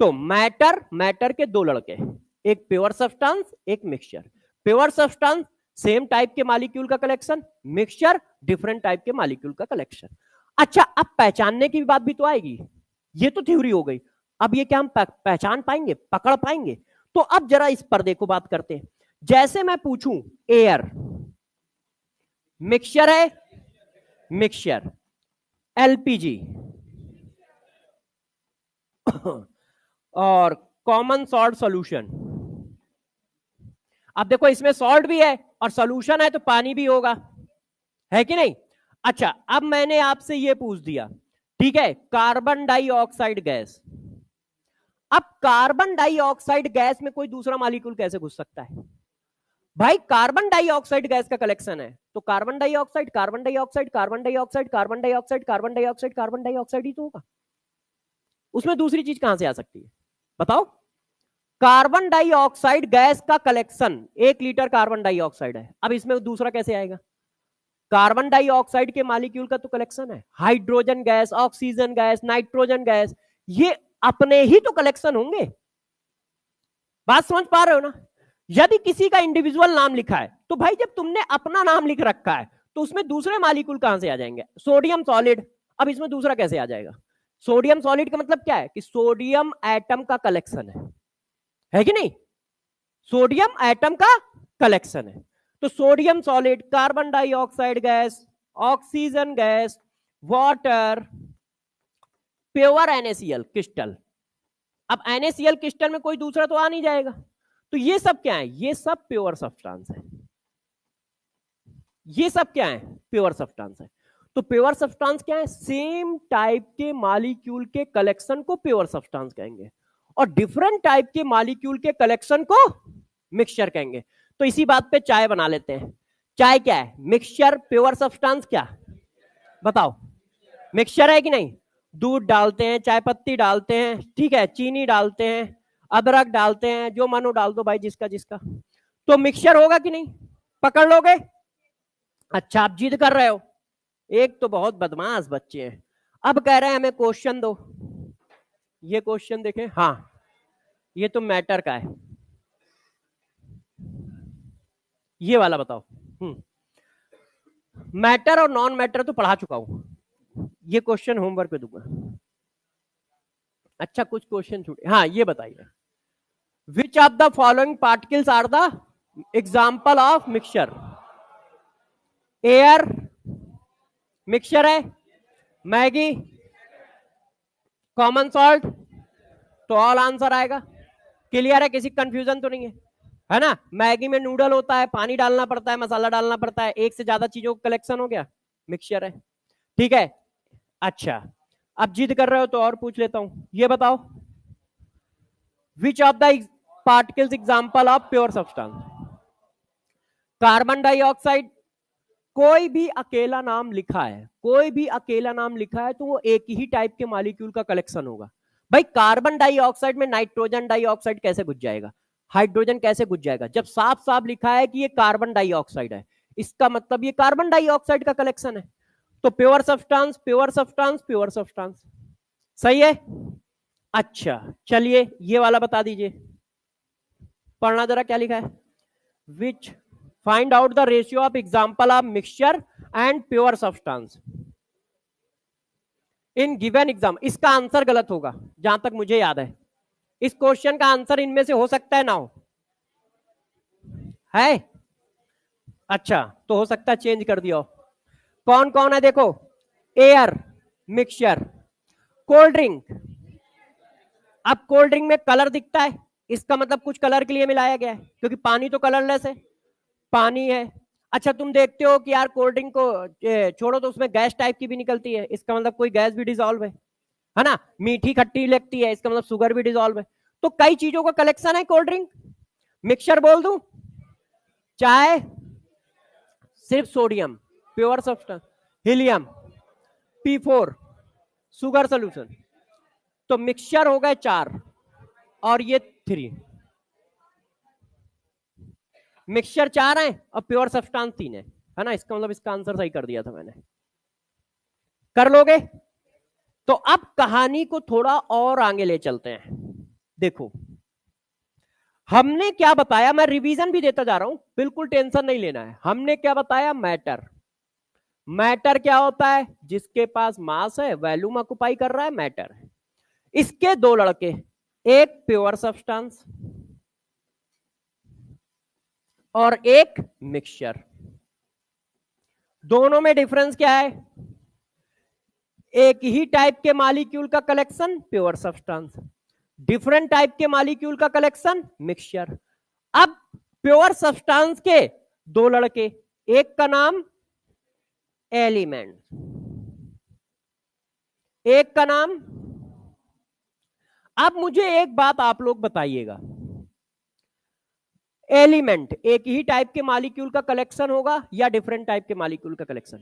Speaker 1: तो मैटर के 2 लड़के, एक प्योर सब्सटेंस एक mixture. Pure substance same type के मॉलिक्यूल का कलेक्शन, मिक्सचर डिफरेंट टाइप के मॉलिक्यूल का कलेक्शन। अच्छा, अब पहचानने की बात भी तो आएगी, ये तो थ्योरी हो गई, अब ये क्या हम पहचान पाएंगे, पकड़ पाएंगे? तो अब जरा इस पर्दे को बात करते हैं। जैसे मैं पूछूं एयर मिक्सचर है, मिक्सचर, एलपीजी और कॉमन सॉल्ट सॉल्यूशन। अब देखो इसमें सॉल्ट भी है और सॉल्यूशन है तो पानी भी होगा, है कि नहीं? अच्छा, अब मैंने आपसे ये पूछ दिया, ठीक है, कार्बन डाइऑक्साइड गैस। अब कार्बन डाइऑक्साइड गैस में कोई दूसरा मॉलिक्यूल कैसे घुस सकता है? भाई कार्बन डाइऑक्साइड गैस का कलेक्शन है तो carbon dioxide carbon dioxide carbon dioxide carbon dioxide carbon dioxide carbon dioxide ही तो होगा, उसमें दूसरी चीज कहां से आ सकती है बताओ? कार्बन डाइऑक्साइड गैस का कलेक्शन 1 लीटर कार्बन डाइऑक्साइड है, अब इसमें दूसरा कैसे आएगा? कार्बन डाइऑक्साइड के मॉलिक्यूल का तो कलेक्शन है, hydrogen gas, oxygen gas, nitrogen gas, ये अपने ही तो कलेक्शन होंगे। बात समझ पा रहे हो ना? यदि किसी का इंडिविजुअल नाम लिखा है तो भाई जब तुमने अपना नाम लिख रखा है तो उसमें दूसरे मॉलिक्यूल कहां से आ जाएंगे? सोडियम सॉलिड, अब इसमें दूसरा कैसे आ जाएगा? सोडियम सॉलिड का मतलब क्या है कि सोडियम एटम का कलेक्शन है कि नहीं? सोडियम एटम का कलेक्शन है। तो sodium solid, carbon dioxide gas, oxygen gas, water, pure NaCl crystal. अब NaCl क्रिस्टल में कोई दूसरा तो आ नहीं जाएगा, तो ये सब क्या है? ये सब प्योर सब्सटेंस है, ये सब क्या है? प्योर सब्सटेंस है। तो प्योर सब्सटेंस क्या है? सेम टाइप के मॉलिक्यूल के कलेक्शन को प्योर सब्सटेंस कहेंगे, और डिफरेंट टाइप के मॉलिक्यूल के कलेक्शन को मिक्सचर कहेंगे। तो इसी बात पे चाय बना लेते हैं। चाय क्या है? मिक्सचर, प्योर सब्सटेंस क्या? बताओ। मिक्सचर है कि नहीं? दूध डालते हैं, चाय पत्ती डालते हैं, ठीक है, चीनी डालते हैं, अदरक डालते हैं, जो मानो डाल दो भाई, जिसका जिसका। तो मिक्सचर होगा कि नहीं? पकड़ लोगे? अच्छा, आप जिद कर रहे हो। एक तो बहुत बदमाश बच्चे हैं। अब कह रहे हैं हमें क्वेश्चन दो। ये क्वेश्चन देखें, हाँ, ये तो मैटर का है। ये वाला बताओ। मैटर और नॉन मैटर तो पढ़ा चुका हूं, ये क्वेश्चन होमवर्क पे दूंगा। अच्छा, कुछ क्वेश्चन छूटे। हाँ, ये बताइए, which of the following particles are the example of mixture? Air mixture है, मैगी, कॉमन सॉल्ट, तो ऑल आंसर आएगा। क्लियर है? किसी कंफ्यूजन तो नहीं है ना? मैगी में नूडल होता है, पानी डालना पड़ता है, मसाला डालना पड़ता है, एक से ज्यादा चीजों का कलेक्शन हो गया, मिक्सचर है। ठीक है, अच्छा, अब जिद कर रहे हो तो और पूछ लेता हूं, ये बताओ, विच of the particles example of pure substance? Carbon dioxide, कोई भी अकेला नाम लिखा है, कोई भी अकेला नाम लिखा है तो वो एक ही टाइप के मॉलिक्यूल का कलेक्शन होगा। भाई, कार्बन डाइऑक्साइड में नाइट्रोजन डाइऑक्साइड कैसे घुस जाएगा, हाइड्रोजन कैसे घुस जाएगा? जब साफ साफ लिखा है कि ये कार्बन डाइऑक्साइड है, इसका मतलब ये कार्बन डाइऑक्साइड का कलेक्शन है। तो pure substance, pure substance, pure substance, सही है। अच्छा, चलिए ये वाला बता दीजिए, पढ़ना जरा, क्या लिखा है? Which find out the ratio of example of mixture and pure substance in given exam. इसका आंसर गलत होगा जहां तक मुझे याद है। इस क्वेश्चन का आंसर इनमें से हो सकता है ना हो, है? अच्छा, तो हो सकता है चेंज कर दिया हो। कौन कौन है देखो, एयर मिक्सचर, कोल्ड ड्रिंक। अब कोल्ड ड्रिंक में कलर दिखता है, इसका मतलब कुछ कलर के लिए मिलाया गया है, क्योंकि पानी तो कलरलेस है, पानी है। अच्छा, तुम देखते हो कि यार कोल्ड ड्रिंक को छोड़ो तो उसमें गैस टाइप की भी निकलती है, इसका मतलब कोई गैस भी डिजोल्व है ना? मीठी खट्टी लगती है, इसका मतलब शुगर भी डिजोल्व है। तो कई चीजों का कलेक्शन है कोल्ड ड्रिंक। मिक्सचर बोल दूं? चाय सिर्फ sodium, pure substance, helium, P4 sugar solution. तो मिक्सचर हो गए 4 और ये 3। मिक्सचर 4 है और प्योर सब्सटेंस 3 है ना? इसका मतलब इसका आंसर सही कर दिया था मैंने। कर लोगे? तो अब कहानी को थोड़ा और आगे ले चलते हैं। देखो, हमने क्या बताया, मैं रिवीजन भी देता जा रहा हूं, बिल्कुल टेंशन नहीं लेना है। हमने क्या बताया? मैटर। मैटर क्या होता है? जिसके पास मास है, वैल्यूम ऑक्युपाई कर रहा है, मैटर है। इसके दो लड़के, एक प्योर सब्सटेंस और एक मिक्सचर। दोनों में डिफरेंस क्या है? एक ही टाइप के मॉलिक्यूल का collection pure substance, different type के मॉलिक्यूल का कलेक्शन मिक्सचर। अब प्योर सब्सटेंस के दो लड़के, एक का नाम एलिमेंट, एक का नाम। अब मुझे एक बात आप लोग बताइएगा, एलिमेंट एक ही टाइप के मॉलिक्यूल का कलेक्शन होगा या डिफरेंट टाइप के मॉलिक्यूल का कलेक्शन?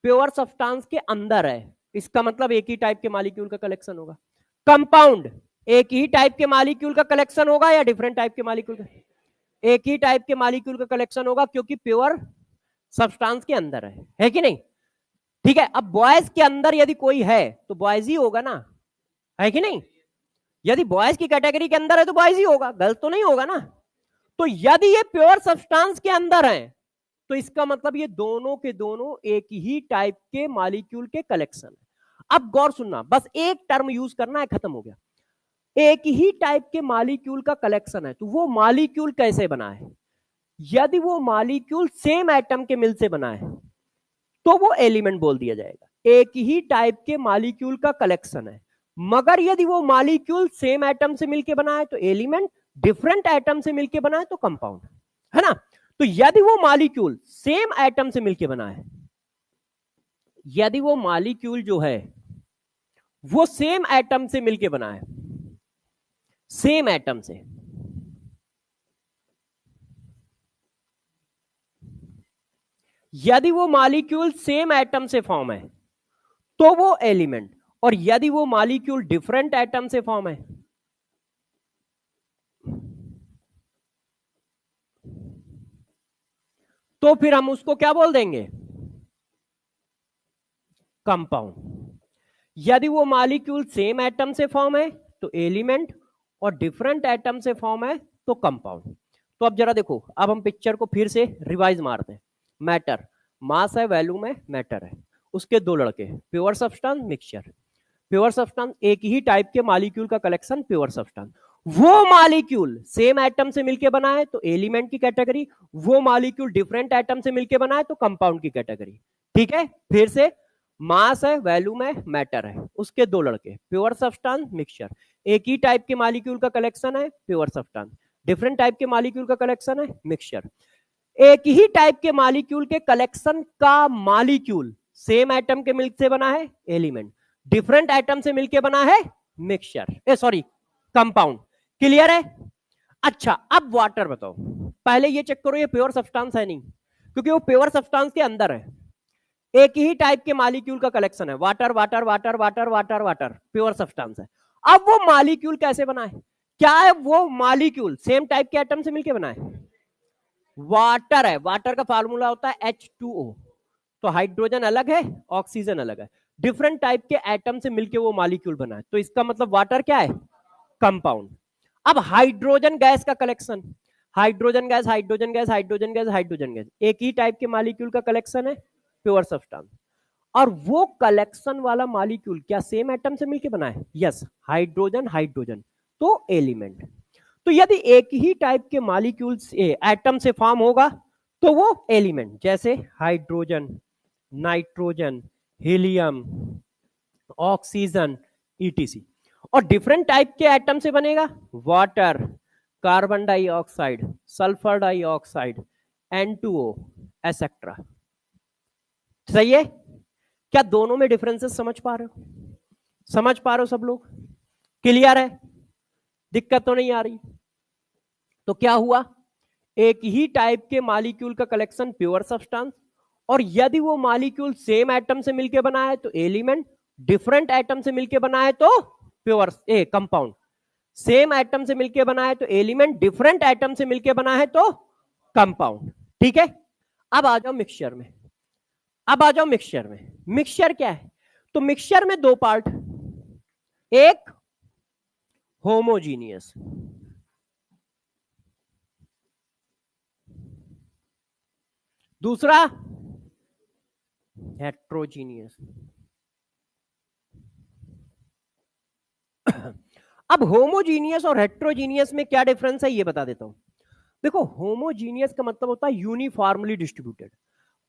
Speaker 1: प्योर सब्सटेंस के अंदर है, इसका मतलब एक ही टाइप के मॉलिक्यूल का कलेक्शन होगा। कंपाउंड एक ही टाइप के मॉलिक्यूल का कलेक्शन होगा या डिफरेंट टाइप के मॉलिक्यूल का? एक ही टाइप के मॉलिक्यूल का कलेक्शन होगा, क्योंकि प्योर सब्सटेंस के अंदर है कि नहीं? ठीक है, अब बॉयज के अंदर यदि कोई है तो बॉयज ही होगा ना, है कि नहीं? यदि बॉयज की कैटेगरी के अंदर है तो बॉयज ही होगा, गलत तो नहीं होगा ना? तो यदि ये प्योर सब्सटेंस के अंदर है तो इसका मतलब ये दोनों के दोनों एक ही टाइप के मॉलिक्यूल के कलेक्शन है। अब गौर सुनना, बस एक टर्म यूज करना है, खत्म हो गया। एक ही टाइप के मॉलिक्यूल का कलेक्शन है, तो वो मॉलिक्यूल कैसे बना है? यदि वो मॉलिक्यूल सेम एटम के मिल से बना है तो वो एलिमेंट बोल दिया जाएगा। एक ही टाइप के मॉलिक्यूल का कलेक्शन है, मगर यदि वो मॉलिक्यूल सेम एटम से मिलके बना है तो एलिमेंट, डिफरेंट एटम से मिलके बना है तो कंपाउंड, है ना? तो यदि वो मॉलिक्यूल सेम एटम से मिलके बना है, यदि वो मॉलिक्यूल जो है वो सेम एटम से मिलके बना है, सेम एटम से, यदि वो मॉलिक्यूल सेम एटम से फॉर्म है, तो वो एलिमेंट। और यदि वो मॉलिक्यूल डिफरेंट एटम से फॉर्म है, तो फिर हम उसको क्या बोल देंगे? कंपाउंड। यदि वो मॉलिक्यूल सेम एटम से फॉर्म है तो एलिमेंट, और डिफरेंट एटम से फॉर्म है तो कंपाउंड। तो अब जरा देखो, अब हम पिक्चर को फिर से रिवाइज मारते हैं। मैटर, मास है, वॉल्यूम है, मैटर है, उसके दो लड़के, pure substance, mixture. Pure substance एक ही टाइप के मॉलिक्यूल का कलेक्शन, प्योर सब्सटेंस। वो मॉलिक्यूल सेम एटम से मिलके बना है तो एलिमेंट की कैटेगरी, वो मॉलिक्यूल डिफरेंट एटम से मिलके बना है तो कंपाउंड की कैटेगरी। ठीक है, फिर से, मास है, वॉल्यूम है, मैटर है, उसके दो लड़के, प्योर सब्सटेंस, मिक्सचर। एक ही टाइप के मॉलिक्यूल का कलेक्शन है, प्योर सब्सटेंस। डिफरेंट टाइप के मॉलिक्यूल का कलेक्शन है, मिक्सचर। एक ही टाइप के मॉलिक्यूल के कलेक्शन का मॉलिक्यूल सेम एटम के मिल्क से बना है, एलिमेंट। डिफरेंट एटम से मिलके बना है, मिक्सचर, सॉरी, कंपाउंड। क्लियर है? अच्छा, अब वाटर बताओ। पहले ये चेक करो ये प्योर सब्सटेंस है नहीं, क्योंकि वो प्योर सब्सटेंस के अंदर है। एक ही टाइप के मॉलिक्यूल का कलेक्शन है, water water water water water water, pure substance है। अब वो मॉलिक्यूल कैसे बना है? क्या है वो मॉलिक्यूल? सेम टाइप के एटम से मिलके बना है, वाटर है। वाटर का फार्मूला होता है H2O। तो हाइड्रोजन अलग है, ऑक्सीजन अलग है, डिफरेंट टाइप के एटम से मिलके वो मॉलिक्यूल बना है, तो इसका मतलब वाटर क्या है? कंपाउंड। अब हाइड्रोजन गैस का collection, hydrogen gas, hydrogen gas, hydrogen gas, hydrogen gas, एक ही टाइप के मॉलिक्यूल का कलेक्शन है, प्योर सब्सटेंस। और वो कलेक्शन वाला मॉलिक्यूल क्या सेम एटम से मिलके बना है? यस, हाइड्रोजन हाइड्रोजन, तो एलिमेंट। तो यदि एक ही टाइप के मॉलिक्यूल एटम से फॉर्म होगा तो वो एलिमेंट, जैसे hydrogen, nitrogen, helium, oxygen, etc. और डिफरेंट टाइप के एटम से बनेगा, water, carbon dioxide, sulphur dioxide, N2O, etcetera. सही है? क्या दोनों में डिफरेंसेस समझ पा रहे हो? समझ पा रहे हो सब लोग? क्लियर है? दिक्कत तो नहीं आ रही? तो क्या हुआ, एक ही टाइप के मॉलिक्यूल का कलेक्शन, प्योर सब्सटेंस। और यदि वो मॉलिक्यूल सेम एटम से मिलके बना है तो एलिमेंट, डिफरेंट एटम से मिलके बना है तो प्योर कंपाउंड। सेम एटम से मिलके बना है तो एलिमेंट, डिफरेंट एटम से मिलके बना है तो कंपाउंड। ठीक है, अब आ जाओ मिक्सचर में। अब आ जाओ मिक्सचर में। मिक्सचर क्या है? तो मिक्सचर में दो पार्ट, एक होमोजीनियस, दूसरा हेट्रोजीनियस। अब होमोजीनियस और हेट्रोजीनियस में क्या डिफरेंस है ये बता देता हूं। देखो, होमोजीनियस का मतलब होता है यूनिफॉर्मली डिस्ट्रीब्यूटेड,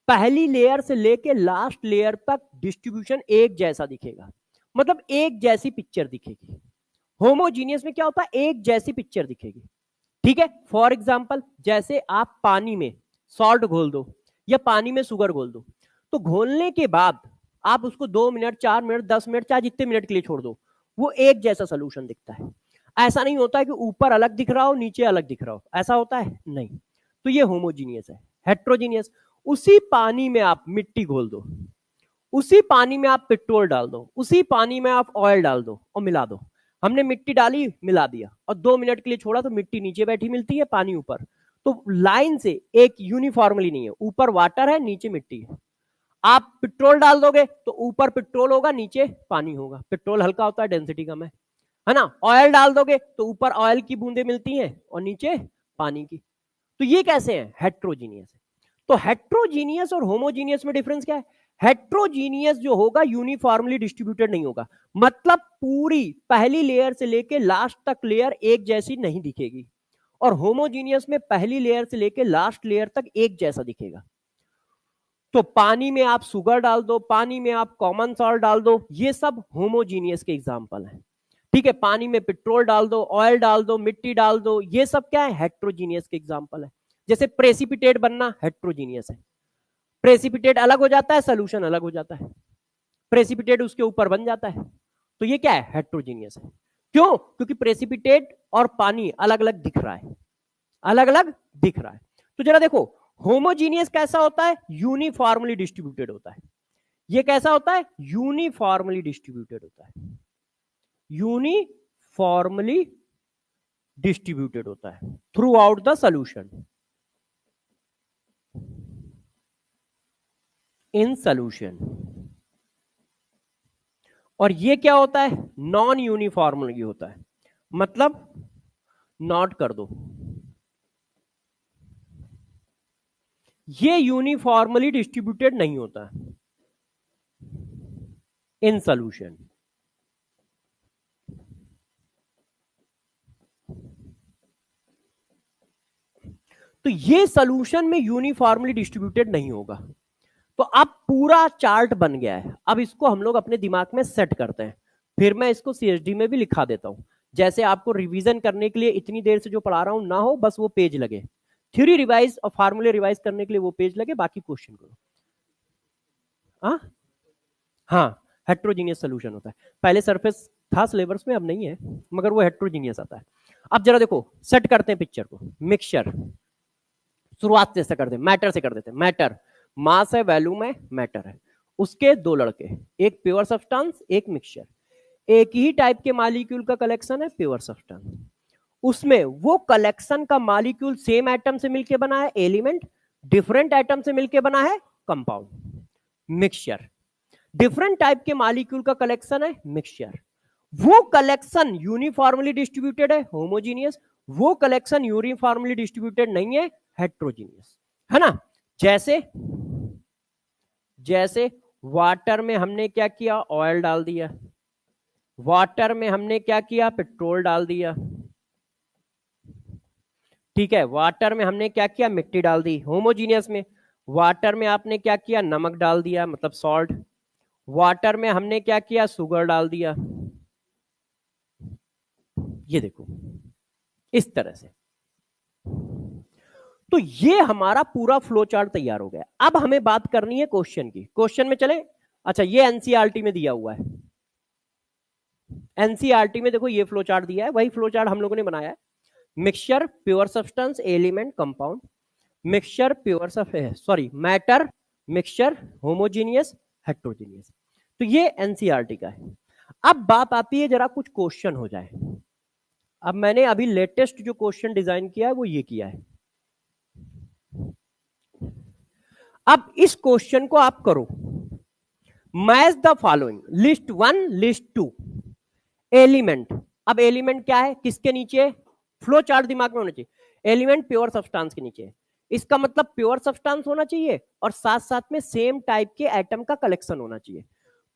Speaker 1: पहली लेयर से लेके लास्ट लेयर तक डिस्ट्रीब्यूशन एक जैसा दिखेगा, मतलब एक जैसी पिक्चर दिखेगी। होमोजीनियस में क्या होता है? एक जैसी पिक्चर दिखेगी। ठीक है, फॉर एग्जाम्पल, जैसे आप पानी में सॉल्ट घोल दो या पानी में शुगर घोल दो, तो घोलने के बाद आप उसको 2 मिनट, 4 मिनट, 10 मिनट, चाहे जितने मिनट के लिए छोड़ दो, वो एक जैसा सोल्यूशन दिखता है। ऐसा नहीं होता है कि ऊपर अलग दिख रहा हो, नीचे अलग दिख रहा हो, ऐसा होता है नहीं। तो ये होमोजीनियस है। हेट्रोजीनियस, उसी पानी में आप मिट्टी घोल दो, उसी पानी में आप पेट्रोल डाल दो, उसी पानी में आप ऑयल डाल दो और मिला दो। हमने मिट्टी डाली, मिला दिया, और 2 मिनट के लिए छोड़ा तो मिट्टी नीचे बैठी मिलती है, पानी ऊपर। तो लाइन से एक यूनिफॉर्मली नहीं है, ऊपर वाटर है, नीचे मिट्टी है। आप पेट्रोल डाल दोगे तो ऊपर पेट्रोल होगा, नीचे पानी होगा, पेट्रोल हल्का होता है, डेंसिटी कम है ना। ऑयल डाल दोगे तो ऊपर ऑयल की बूंदे मिलती हैं और नीचे पानी की। तो ये कैसे है? हेट्रोजीनियस है। तो हेट्रोजीनियस और होमोजीनियस में डिफरेंस क्या है? हेट्रोजीनियस जो होगा यूनिफॉर्मली डिस्ट्रीब्यूटेड नहीं होगा, मतलब पूरी पहली लेयर से लेके लास्ट तक लेयर एक जैसी नहीं दिखेगी। और होमोजीनियस में पहली लेयर से लेके लास्ट लेयर तक एक जैसा दिखेगा। तो पानी में आप शुगर डाल दो, पानी में आप कॉमन सॉल्ट डाल दो, ये सब होमोजीनियस के एग्जांपल हैं। ठीक है, पानी में पेट्रोल डाल दो, ऑयल डाल दो, मिट्टी डाल दो, ये सब क्या है? हेट्रोजीनियस के एग्जांपल है। जैसे प्रेसिपिटेट बनना हेट्रोजीनियस है, प्रेसिपिटेट अलग हो जाता है, सोल्यूशन अलग हो जाता है, प्रेसिपिटेट उसके ऊपर बन जाता है, तो ये क्या है? हेट्रोजीनियस है। क्यों? क्योंकि प्रेसिपिटेट और पानी अलग अलग दिख रहा है, अलग अलग दिख रहा है। तो जरा देखो, होमोजीनियस कैसा होता है? यूनिफॉर्मली डिस्ट्रीब्यूटेड होता है। ये कैसा होता है? यूनिफॉर्मली डिस्ट्रीब्यूटेड होता है, यूनिफॉर्मली डिस्ट्रीब्यूटेड होता है through out the solution, in solution. और ये क्या होता है? नॉन यूनिफॉर्मली होता है, मतलब नोट कर दो, ये यूनिफॉर्मली डिस्ट्रीब्यूटेड नहीं होता इन सोल्यूशन। तो ये सोल्यूशन में यूनिफॉर्मली डिस्ट्रीब्यूटेड नहीं होगा। तो अब पूरा चार्ट बन गया है, अब इसको हम लोग अपने दिमाग में सेट करते हैं, फिर मैं इसको सीएचडी में भी लिखा देता हूं, जैसे आपको रिवीजन करने के लिए इतनी देर से जो पढ़ा रहा हूं ना हो, बस वो पेज लगे, थ्योरी रिवाइज और फार्मूले रिवाइज करने के लिए वो पेज लगे, बाकी क्वेश्चन करो। हाँ, हेट्रोजीनियस सोल्यूशन होता है, पहले सरफेस था सिलेबस में, अब नहीं है, मगर वो हेट्रोजीनियस आता है। अब जरा देखो, सेट करते हैं पिक्चर को। मिक्सचर, शुरुआत से ऐसा करते हैं, मैटर से कर देते हैं। मैटर मास है, वॉल्यूम है, मैटर है, उसके दो लड़के, एक प्योर सब्सटेंस, एक मिक्सचर, एक ही टाइप के मॉलिक्यूल का कलेक्शन है प्योर सब्सटेंस, उसमें वो कलेक्शन का मॉलिक्यूल सेम एटम से मिलके बना है एलिमेंट, डिफरेंट एटम से मिलके बना है कंपाउंड। मिक्सचर डिफरेंट टाइप के मॉलिक्यूल का कलेक्शन है मिक्सचर, वो कलेक्शन यूनिफॉर्मली डिस्ट्रीब्यूटेड है होमोजीनियस, वो कलेक्शन यूनिफॉर्मली डिस्ट्रीब्यूटेड नहीं है हेट्रोजीनियस, है ना। जैसे जैसे वाटर में हमने क्या किया? ऑयल डाल दिया, वाटर में हमने क्या किया? पेट्रोल डाल दिया, ठीक है। वाटर में हमने क्या किया? मिट्टी डाल दी। होमोजीनियस में वाटर में आपने क्या किया? नमक डाल दिया, मतलब सॉल्ट। वाटर में हमने क्या किया? शुगर डाल दिया। ये देखो इस तरह से। तो ये हमारा पूरा फ्लो चार्ट तैयार हो गया। अब हमें बात करनी है क्वेश्चन की। क्वेश्चन में चले। अच्छा, ये एनसीईआरटी में दिया हुआ है, एनसीईआरटी में देखो ये फ्लो चार्ट दिया है, वही फ्लो चार्ट हम लोगों ने बनाया है। Mixture, pure substance, element, compound. Mixture, pure sorry matter, mixture, homogeneous, heterogeneous. तो ये एनसीईआरटी का है। अब बात आती है जरा कुछ क्वेश्चन हो जाए। अब मैंने अभी लेटेस्ट जो क्वेश्चन डिजाइन किया है वो ये किया है। अब इस क्वेश्चन को आप करो, match the following, list 1, list 2 element. अब एलिमेंट क्या है? किसके नीचे? फ्लो चार्ट दिमाग में होना चाहिए। एलिमेंट प्योर सब्सटेंस के नीचे, इसका मतलब प्योर सब्सटेंस होना चाहिए और साथ साथ में सेम टाइप के एटम का कलेक्शन होना चाहिए।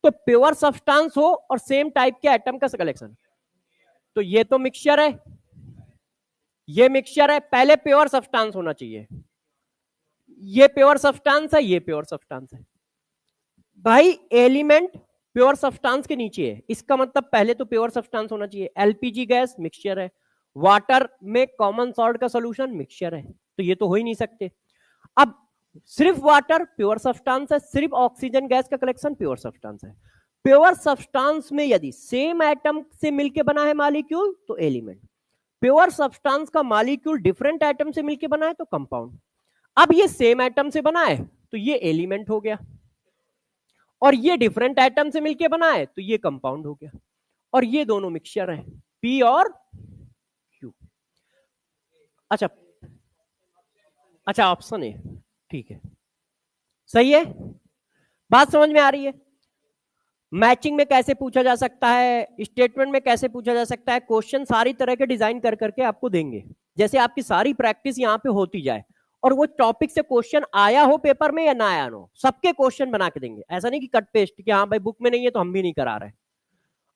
Speaker 1: तो प्योर सब्सटेंस हो और सेम टाइप के एटम का कलेक्शन, तो ये तो मिक्सचर है, ये मिक्सचर है। पहले प्योर सब्सटेंस होना चाहिए, ये प्योर सब्सटेंस है, ये प्योर सब्सटेंस है। भाई एलिमेंट प्योर सब्सटेंस के नीचे है, इसका मतलब पहले तो प्योर सब्सटेंस होना चाहिए। एलपीजी गैस मिक्सचर है, वाटर में कॉमन सॉल्ट का सॉल्यूशन मिक्सचर है, तो ये तो हो ही नहीं सकते। अब सिर्फ वाटर प्योर सब्सटेंस है, सिर्फ ऑक्सीजन गैस का कलेक्शन प्योर सब्सटेंस है। प्योर सब्सटेंस में यदि सेम एटम से मिलके बना है मॉलिक्यूल तो एलिमेंट, प्योर सब्सटेंस का मॉलिक्यूल डिफरेंट एटम से मिलके बना है तो कंपाउंड। अब ये सेम एटम से बना है तो ये एलिमेंट हो गया, और ये डिफरेंट एटम से मिलके बना है तो ये कंपाउंड हो गया, और ये दोनों मिक्सचर है पी और क्यू। अच्छा, अच्छा ऑप्शन है, ठीक है, सही है, बात समझ में आ रही है। मैचिंग में कैसे पूछा जा सकता है, स्टेटमेंट में कैसे पूछा जा सकता है, क्वेश्चन सारी तरह के डिजाइन कर करके आपको देंगे, जैसे आपकी सारी प्रैक्टिस यहाँ पे होती जाए, और वो टॉपिक से क्वेश्चन आया हो पेपर में या ना आया हो, सबके क्वेश्चन बना के देंगे। ऐसा नहीं कि कट पेस्ट कि हाँ भाई बुक में नहीं है तो हम भी नहीं करा रहे।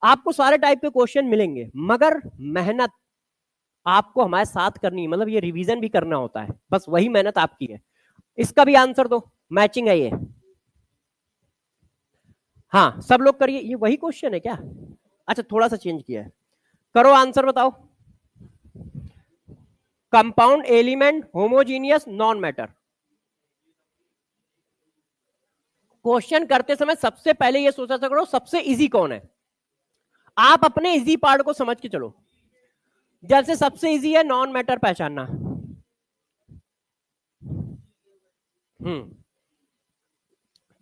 Speaker 1: आपको सारे टाइप के क्वेश्चन मिलेंगे, मगर मेहनत आपको हमारे साथ करनी है, मतलब ये रिवीजन भी करना होता है, बस वही मेहनत आपकी है। इसका भी आंसर दो, मैचिंग है ये। हाँ सब लोग करिए, ये वही क्वेश्चन है क्या? अच्छा थोड़ा सा चेंज किया है, करो आंसर बताओ। Compound, element, homogeneous, non matter. Question करते समय सबसे पहले ये सोचा करो सबसे इजी कौन है, आप अपने इजी पार्ट को समझ के चलो। जैसे सबसे इजी है नॉन मैटर पहचानना,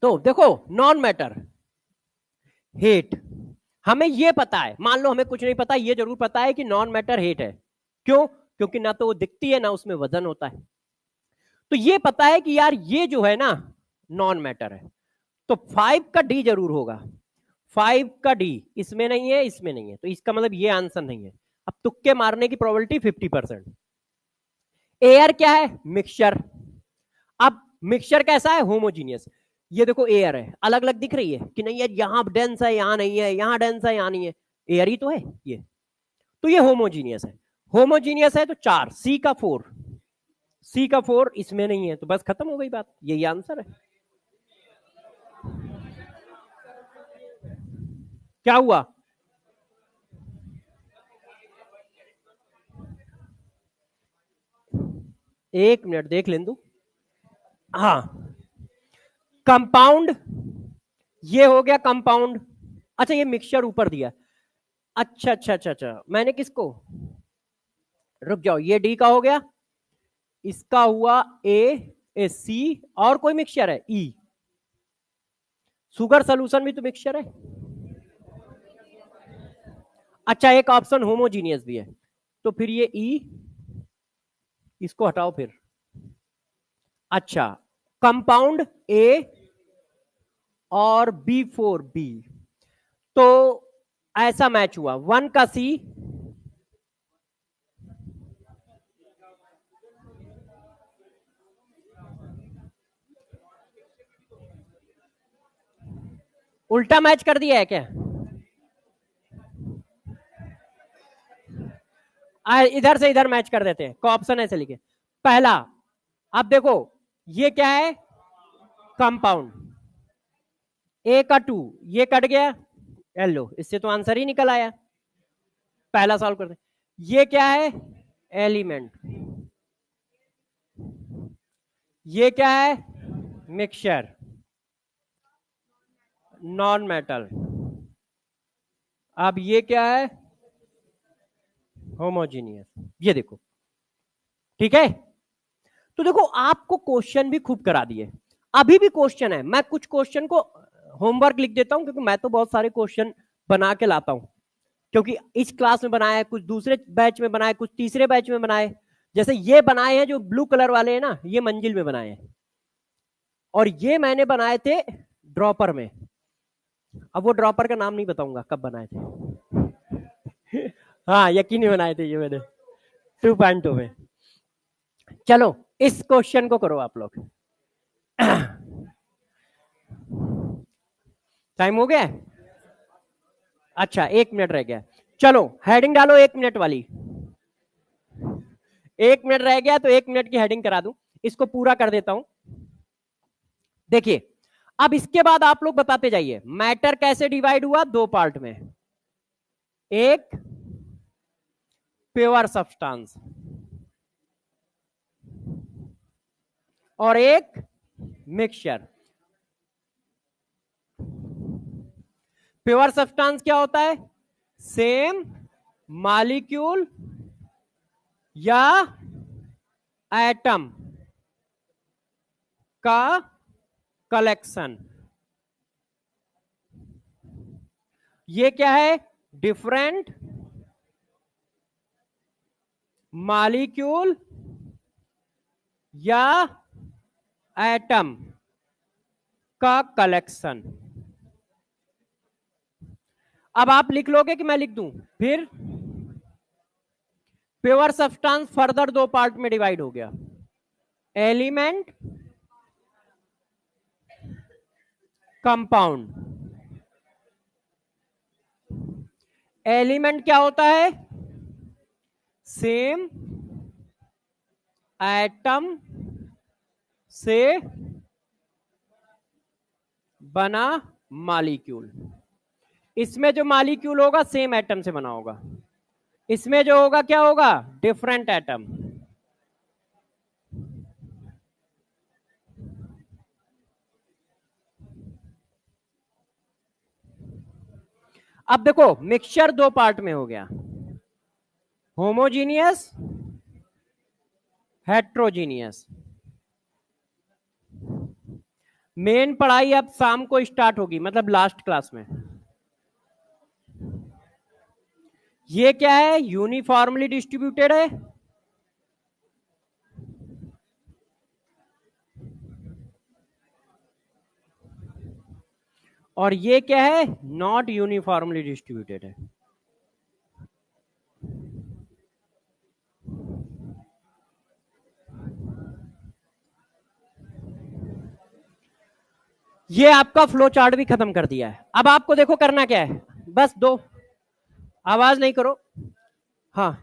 Speaker 1: तो देखो नॉन मैटर हेट, हमें ये पता है, मान लो हमें कुछ नहीं पता, ये जरूर पता है कि नॉन मैटर हेट है। क्यों? क्योंकि ना तो वो दिखती है ना उसमें वजन होता है। तो ये पता है कि यार ये जो है ना नॉन मैटर है, तो 5 का डी जरूर होगा। 5 का डी इसमें नहीं है, इसमें नहीं है, तो इसका मतलब ये आंसर नहीं है। अब तुक्के मारने की प्रोबेबिलिटी 50%। एयर क्या है? मिक्सचर। अब मिक्सचर कैसा है? होमोजीनियस। ये देखो एयर है, अलग अलग दिख रही है कि नहीं यार, यहां डेंस है यहां नहीं है, यहां डेंस है यहां नहीं है, एयर ही तो है ये। तो ये होमोजीनियस है। होमोजीनियस है तो 4, सी का 4, सी का 4 इसमें नहीं है, तो बस खत्म हो गई बात, यही आंसर है। क्या हुआ? एक मिनट देख लें दू। हाँ, कंपाउंड, ये हो गया कंपाउंड। अच्छा ये मिक्सचर ऊपर दिया। अच्छा अच्छा अच्छा अच्छा, मैंने किसको, रुक जाओ, ये डी का हो गया, इसका हुआ ए सी, और कोई मिक्सचर है ई। शुगर सोल्यूशन भी तो मिक्सचर है। अच्छा एक ऑप्शन होमोजीनियस भी है, तो फिर ये ई, इसको हटाओ फिर। अच्छा, कंपाउंड ए और B4B, तो ऐसा मैच हुआ 1 का सी, उल्टा मैच कर दिया है क्या? इधर से इधर मैच कर देते हैं, को ऑप्शन ऐसे लिखे। पहला, अब देखो ये क्या है? कंपाउंड। ए का 2, ये कट गया, लो इससे तो आंसर ही निकल आया। पहला सॉल्व करते, ये क्या है? एलिमेंट। ये क्या है? Mixture, non metal. अब ये क्या है? होमोजीनियस। ये देखो, ठीक है। तो देखो आपको क्वेश्चन भी खूब करा दिए, अभी भी क्वेश्चन है, मैं कुछ क्वेश्चन को होमवर्क लिख देता हूं, क्योंकि मैं तो बहुत सारे क्वेश्चन बना के लाता हूं, क्योंकि इस क्लास में बनाया है, कुछ दूसरे बैच में बनाए, कुछ तीसरे बैच में बनाए। जैसे ये बनाए हैं जो ब्लू कलर वाले हैं ना, ये मंजिल में बनाए हैं, और ये मैंने बनाए थे ड्रॉपर में। अब वो ड्रॉपर का नाम नहीं बताऊंगा कब बनाए थे। हाँ यकीन बनाए थे ये मैंने 2.2 में। चलो इस क्वेश्चन को करो आप लोग। टाइम हो गया? अच्छा 1 मिनट रह गया, चलो हेडिंग डालो 1 मिनट वाली। 1 मिनट रह गया तो 1 मिनट की हेडिंग करा दूं, इसको पूरा कर देता हूं। देखिए अब इसके बाद आप लोग बताते जाइए मैटर कैसे डिवाइड हुआ, 2 पार्ट में। एक प्योर सब्सटेंस और एक मिक्सचर। प्योर सब्सटेंस क्या होता है? सेम मॉलिक्यूल या एटम का कलेक्शन। ये क्या है? डिफरेंट मॉलिक्यूल या एटम का कलेक्शन। अब आप लिख लोगे कि मैं लिख दूं? फिर प्योर सब्सटेंस फर्दर 2 पार्ट में डिवाइड हो गया, एलिमेंट, कंपाउंड। एलिमेंट क्या होता है? सेम एटम से बना मॉलिक्यूल। इसमें जो मॉलिक्यूल होगा सेम एटम से बना होगा, इसमें जो होगा क्या होगा? Different atom. अब देखो मिक्सचर 2 पार्ट में हो गया, होमोजीनियस, हेट्रोजीनियस। मेन पढ़ाई अब शाम को स्टार्ट होगी, मतलब लास्ट क्लास में। ये क्या है? यूनिफॉर्मली डिस्ट्रीब्यूटेड है, और ये क्या है? नॉट यूनिफॉर्मली डिस्ट्रीब्यूटेड है। ये आपका फ्लो चार्ट भी खत्म कर दिया है। अब आपको देखो करना क्या है, बस दो, आवाज नहीं करो। हाँ,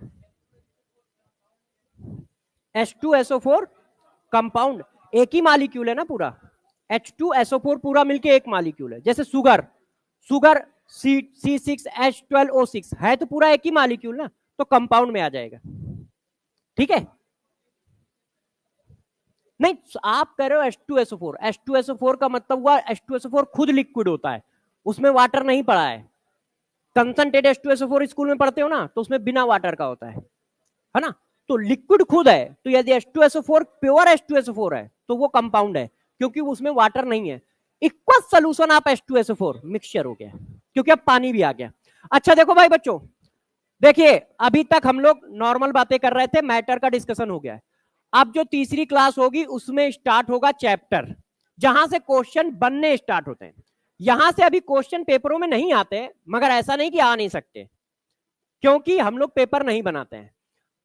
Speaker 1: H2SO4 कंपाउंड एक ही मालिक्यूल है ना पूरा, H2SO4 पूरा मिलके एक मालिक्यूल है। जैसे सुगर, सुगर C6H12O6 है तो पूरा एक ही मालिक्यूल ना, तो कंपाउंड में आ जाएगा। ठीक है? नहीं, आप कह रहे हो H2SO4, H2SO4 का मतलब हुआ H2SO4 खुद लिक्विड होता है, उसमें वाटर नहीं पड़ा है। कंसंट्रेट H2SO4 स्कूल में पढ़ते हो ना, तो उसमें बिना वाटर का होता है ना? तो लिक्विड खुद है, तो यदि H2SO4 प्योर H2SO4 है तो वो कंपाउंड है, क्योंकि उसमें वाटर नहीं है। इक्वल सोल्यूशन आप H2SO4 मिक्सचर हो गया, क्योंकि अब पानी भी आ गया। अच्छा देखो भाई बच्चों, देखिए अभी तक हम लोग नॉर्मल बातें कर रहे थे, मैटर का डिस्कशन हो गया है। अब जो तीसरी क्लास होगी उसमें स्टार्ट होगा चैप्टर, जहां से क्वेश्चन बनने स्टार्ट होते हैं। यहां से अभी क्वेश्चन पेपरों में नहीं आते, मगर ऐसा नहीं कि आ नहीं सकते, क्योंकि हम लोग पेपर नहीं बनाते हैं।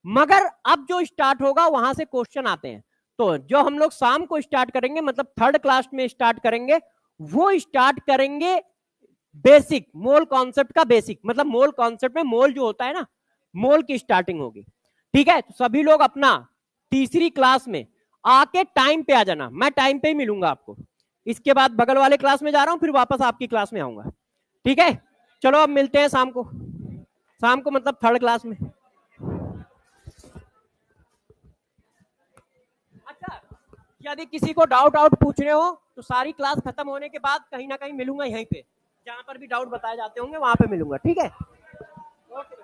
Speaker 1: मगर अब जो स्टार्ट होगा वहां से क्वेश्चन आते हैं। तो जो हम लोग शाम को स्टार्ट करेंगे, मतलब थर्ड क्लास में स्टार्ट करेंगे, वो स्टार्ट करेंगे बेसिक मोल कॉन्सेप्ट का। बेसिक मतलब मोल कॉन्सेप्ट में मोल जो होता है ना, मोल की स्टार्टिंग होगी। ठीक है? तो सभी लोग अपना तीसरी क्लास में आके टाइम पे आ जाना, मैं टाइम पे ही मिलूंगा आपको। इसके बाद बगल वाले क्लास में जा रहा हूं, फिर वापस आपकी क्लास में आऊंगा। ठीक है? चलो अब मिलते हैं शाम को, शाम को मतलब थर्ड क्लास में। अच्छा, यदि किसी को डाउट आउट पूछने हो तो सारी क्लास खत्म होने के बाद कहीं ना कहीं मिलूंगा, यहीं पे जहां पर भी डाउट बताए जाते होंगे वहां पे मिलूंगा। ठीक है? ओके।